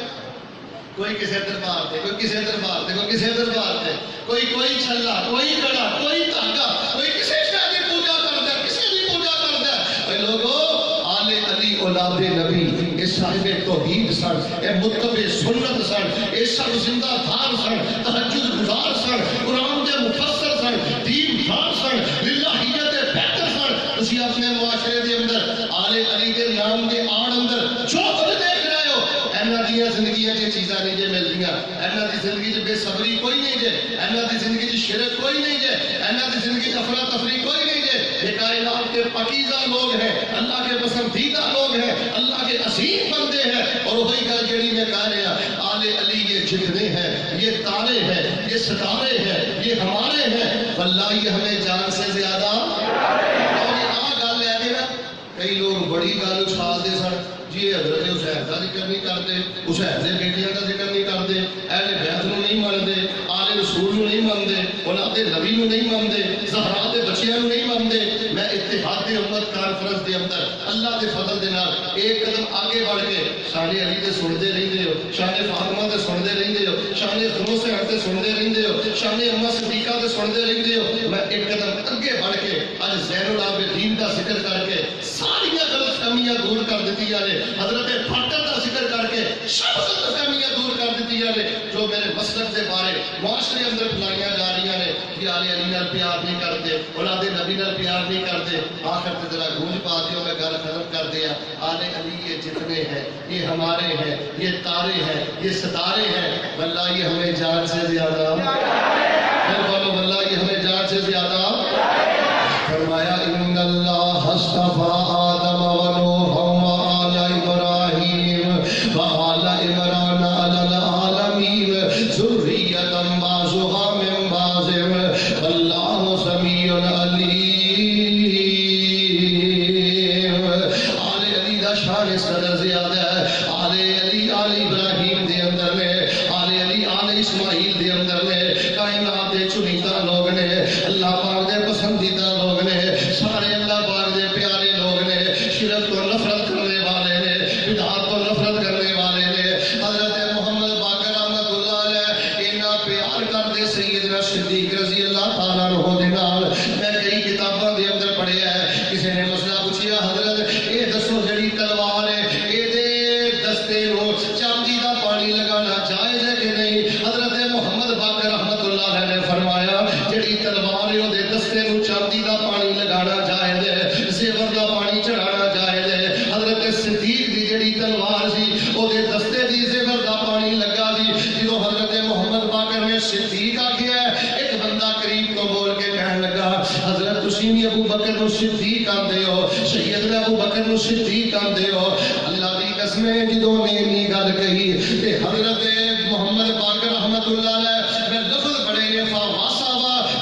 کوئی کسی دربار تے, کوئی کسی دربار تے, کوئی کسی دربار تے, کوئی چھلا, کوئی کڑا, کوئی دھاگا, کوئی کسی شے دی پوجا کردا ہے, کسی دی پوجا کردا ہے. اے لوگو آل علی اولاد نبی اے صاحب توحید سن, اے متبع سنت سن, اے سب زندہ دار سن, تہجد گزار سن, قرآن دے مفسر سن, دین دار سن, للہیت دے بہتر سن. تسی اپنے معاشرے دے اندر آل علی دے نام دے آڑ اندر جو کچھ دیکھ رہے ہو, اینا دیاں زندگیاں دی چیزاں نہیں جے ملدیاں, اینا دی زندگی چ بے صبری کوئی نہیں جے, اینا دی زندگی چ شرک کوئی نہیں جے, اینا دی زندگی چ افراتفری کوئی نہیں جے. یہ کائنات کے پاکیزہ لوگ ہیں, اللہ کے پسندیدہ لوگ ہیں, اللہ کے عظیم بندے ہیں. اور وہی گل جڑی میں کہہ رہا آل علی یہ جتنے ہیں, یہ تارے ہیں, یہ ستارے ہیں, یہ ہمارے ہیں, واللہ یہ ہمیں جان سے زیادہ. اور یہ گل ہے کہ کئی لوگ بڑی گل اچھالتے سن جی حضرت حسین کا ذکر نہیں کرتے، حسین کے بیٹیاں کا ذکر نہیں کرتے، اہل بیت نو نہیں مانتے، آل رسول نو نہیں مانتے، اولاد نبی نو نہیں مانتے، زہرا دے بچیاں نو نہیں مانتے۔ میں اتحاد امت کانفرنس دے اندر اللہ دے فضل دے نال ایک قدم آگے بڑھ کے شان علی تے سنتے رہندے ہو، شان فاطمہ تے سنتے رہندے ہو، شان حسین تے سنتے رہندے ہو، شان اماں صدیقہ تے سنتے رہندے ہو۔ میں ایک قدم اگے بڑھ کے اج زین العابدین کا ذکر کر کے ساری غلط فہمیاں دور کر دیتی ہے، حضرت فاطمہ کا ذکر کر کے سب غلط فہمیاں دور کر دیتی ہے جو میرے مسلک کے بارے معاشرے اندر پھیلائیاں جا رہی ہیں کہ آل علی نال پیار نہیں کرتے، اولاد نبی نال پیار نہیں کرتے۔ آخر تے ذرا گونج پا دیو، میں گل ختم کر دیا۔ آل علی یہ جتنے ہیں یہ ہمارے ہیں، یہ تارے ہیں، یہ ستارے ہیں، واللہ یہ ہمیں جان سے زیادہ، بولو واللہ یہ ہمیں جان سے زیادہ۔ فرمایا ان اللہ اصطفیٰ آدم و نوح و آل ابراہیم و آل عمران علی العالمین ذریۃ بعضها من بعض واللہ سمیع علیم۔ آل علی دا شان اس قدر زیادہ ہے، آل علی آل ابراہیم دے اندر نے، آل علی آل اسماعیل دے اندر نے، کائنات دے چنیدہ لوگ نے، اللہ پاک دے پسندیدہ لوگ نے، سارے اللہ پاک دے پیارے لوگ نے، شرک کو نفرت کرنے والے نے، بدعات کو نفرت کرنے والے نے۔ حضرت محمد باقر رحمت اللہ علیہ اینا پیار کر دے سیدنا صدیق رضی اللہ تعالیٰ عنہ دے نال۔ میں کئی کتاباں دے اندر پڑھیا ہے، کسی نے مسئلہ پوچھیا حضرت اے دسو جڑی تلوار ہے اے دے دستے نو چاندی دا پانی لگانا جائز ہے کہ نہیں؟ حضرت محمد باقر رحمت اللہ علیہ نے فرمایا جڑی تلوار ہے او دے دستے نو چاندی دا پانی لگانا جائز ہے، زیور دا پانی چڑھانا جائز ہے۔ حضرت صدیق دی جڑی تلوار سی او دے دستے دی زیور دا پانی لگا دی۔ جدو حضرت محمد باقر نے صدیق آکھیا ہے، ایک بندہ قریب تو بول کے کہنے لگا حضرت تسی بھی ابو بکر نو صدیق آندے ہو، سیدنا ابو بکر نو صدیق آندے ہو۔ اللہ دی قسم جدو نے انی گل کہی تے حضرت محمد باقر رحمت اللہ علیہ میں لفظ پڑھے گے فواسا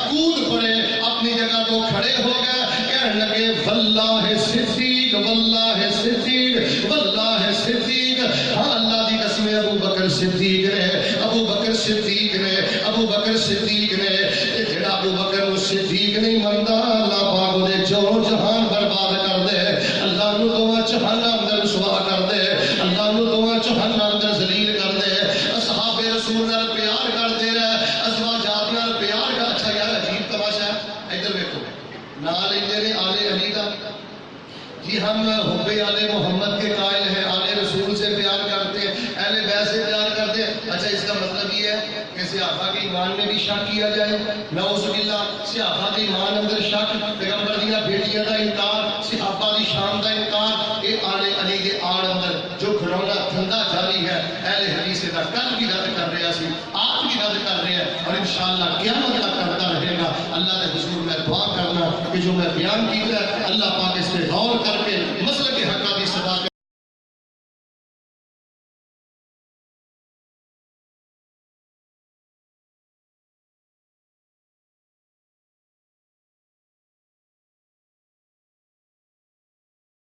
کود پڑے اپنی جگہ تو کھڑے ہو گئے، کہنے لگے واللہ صدیق واللہ صدیق واللہ صدیق۔ ہاں اللہ دی قسم ابو بکر صدیق نے، ابو بکر صدیق نے، ابو بکر صدیق نے۔ جڑا ابو بکر نو صدیق نہیں منتا اللہ پاک دے جو جہان برباد کر دے، اللہ نو دو جہان اندر رسوا کر دے، اللہ نو دو جہان اندر ذلیل کر دے۔ اصحاب رسول نال پیار کرتے رہے، ازواجات نال پیار کر۔ اچھا یار عجیب تماشا ہے، ادھر دیکھو نال لیندے نے آل علی دا، جی ہم حب آل محمد کے قائل ہیں، آل رسول سے پیار کرتے ہیں، اہل بیت سے پیار کرتے ہیں۔ اچھا اس کا مطلب یہ ہے کہ صحابہ کے ایمان میں بھی شک کیا جائے؟ نعوذ باللہ، صحابہ کے ایمان اندر شک، پیغمبر دیاں بیٹیاں دا انکار، صحابہ دی شان دا انکار، اے آل علی دے آڑ اندر جو کھڑونا دھندا جاری ہے اہل حدیث دا کل بھی رد کر رہا سی، آج بھی رد کر رہے ہیں اور انشاءاللہ قیامت تک کرتا رہے گا۔ اللہ نے حضور میں دعا کرنا کہ جو میں بیان کیتا ہے اللہ پاک اس پہ غور کر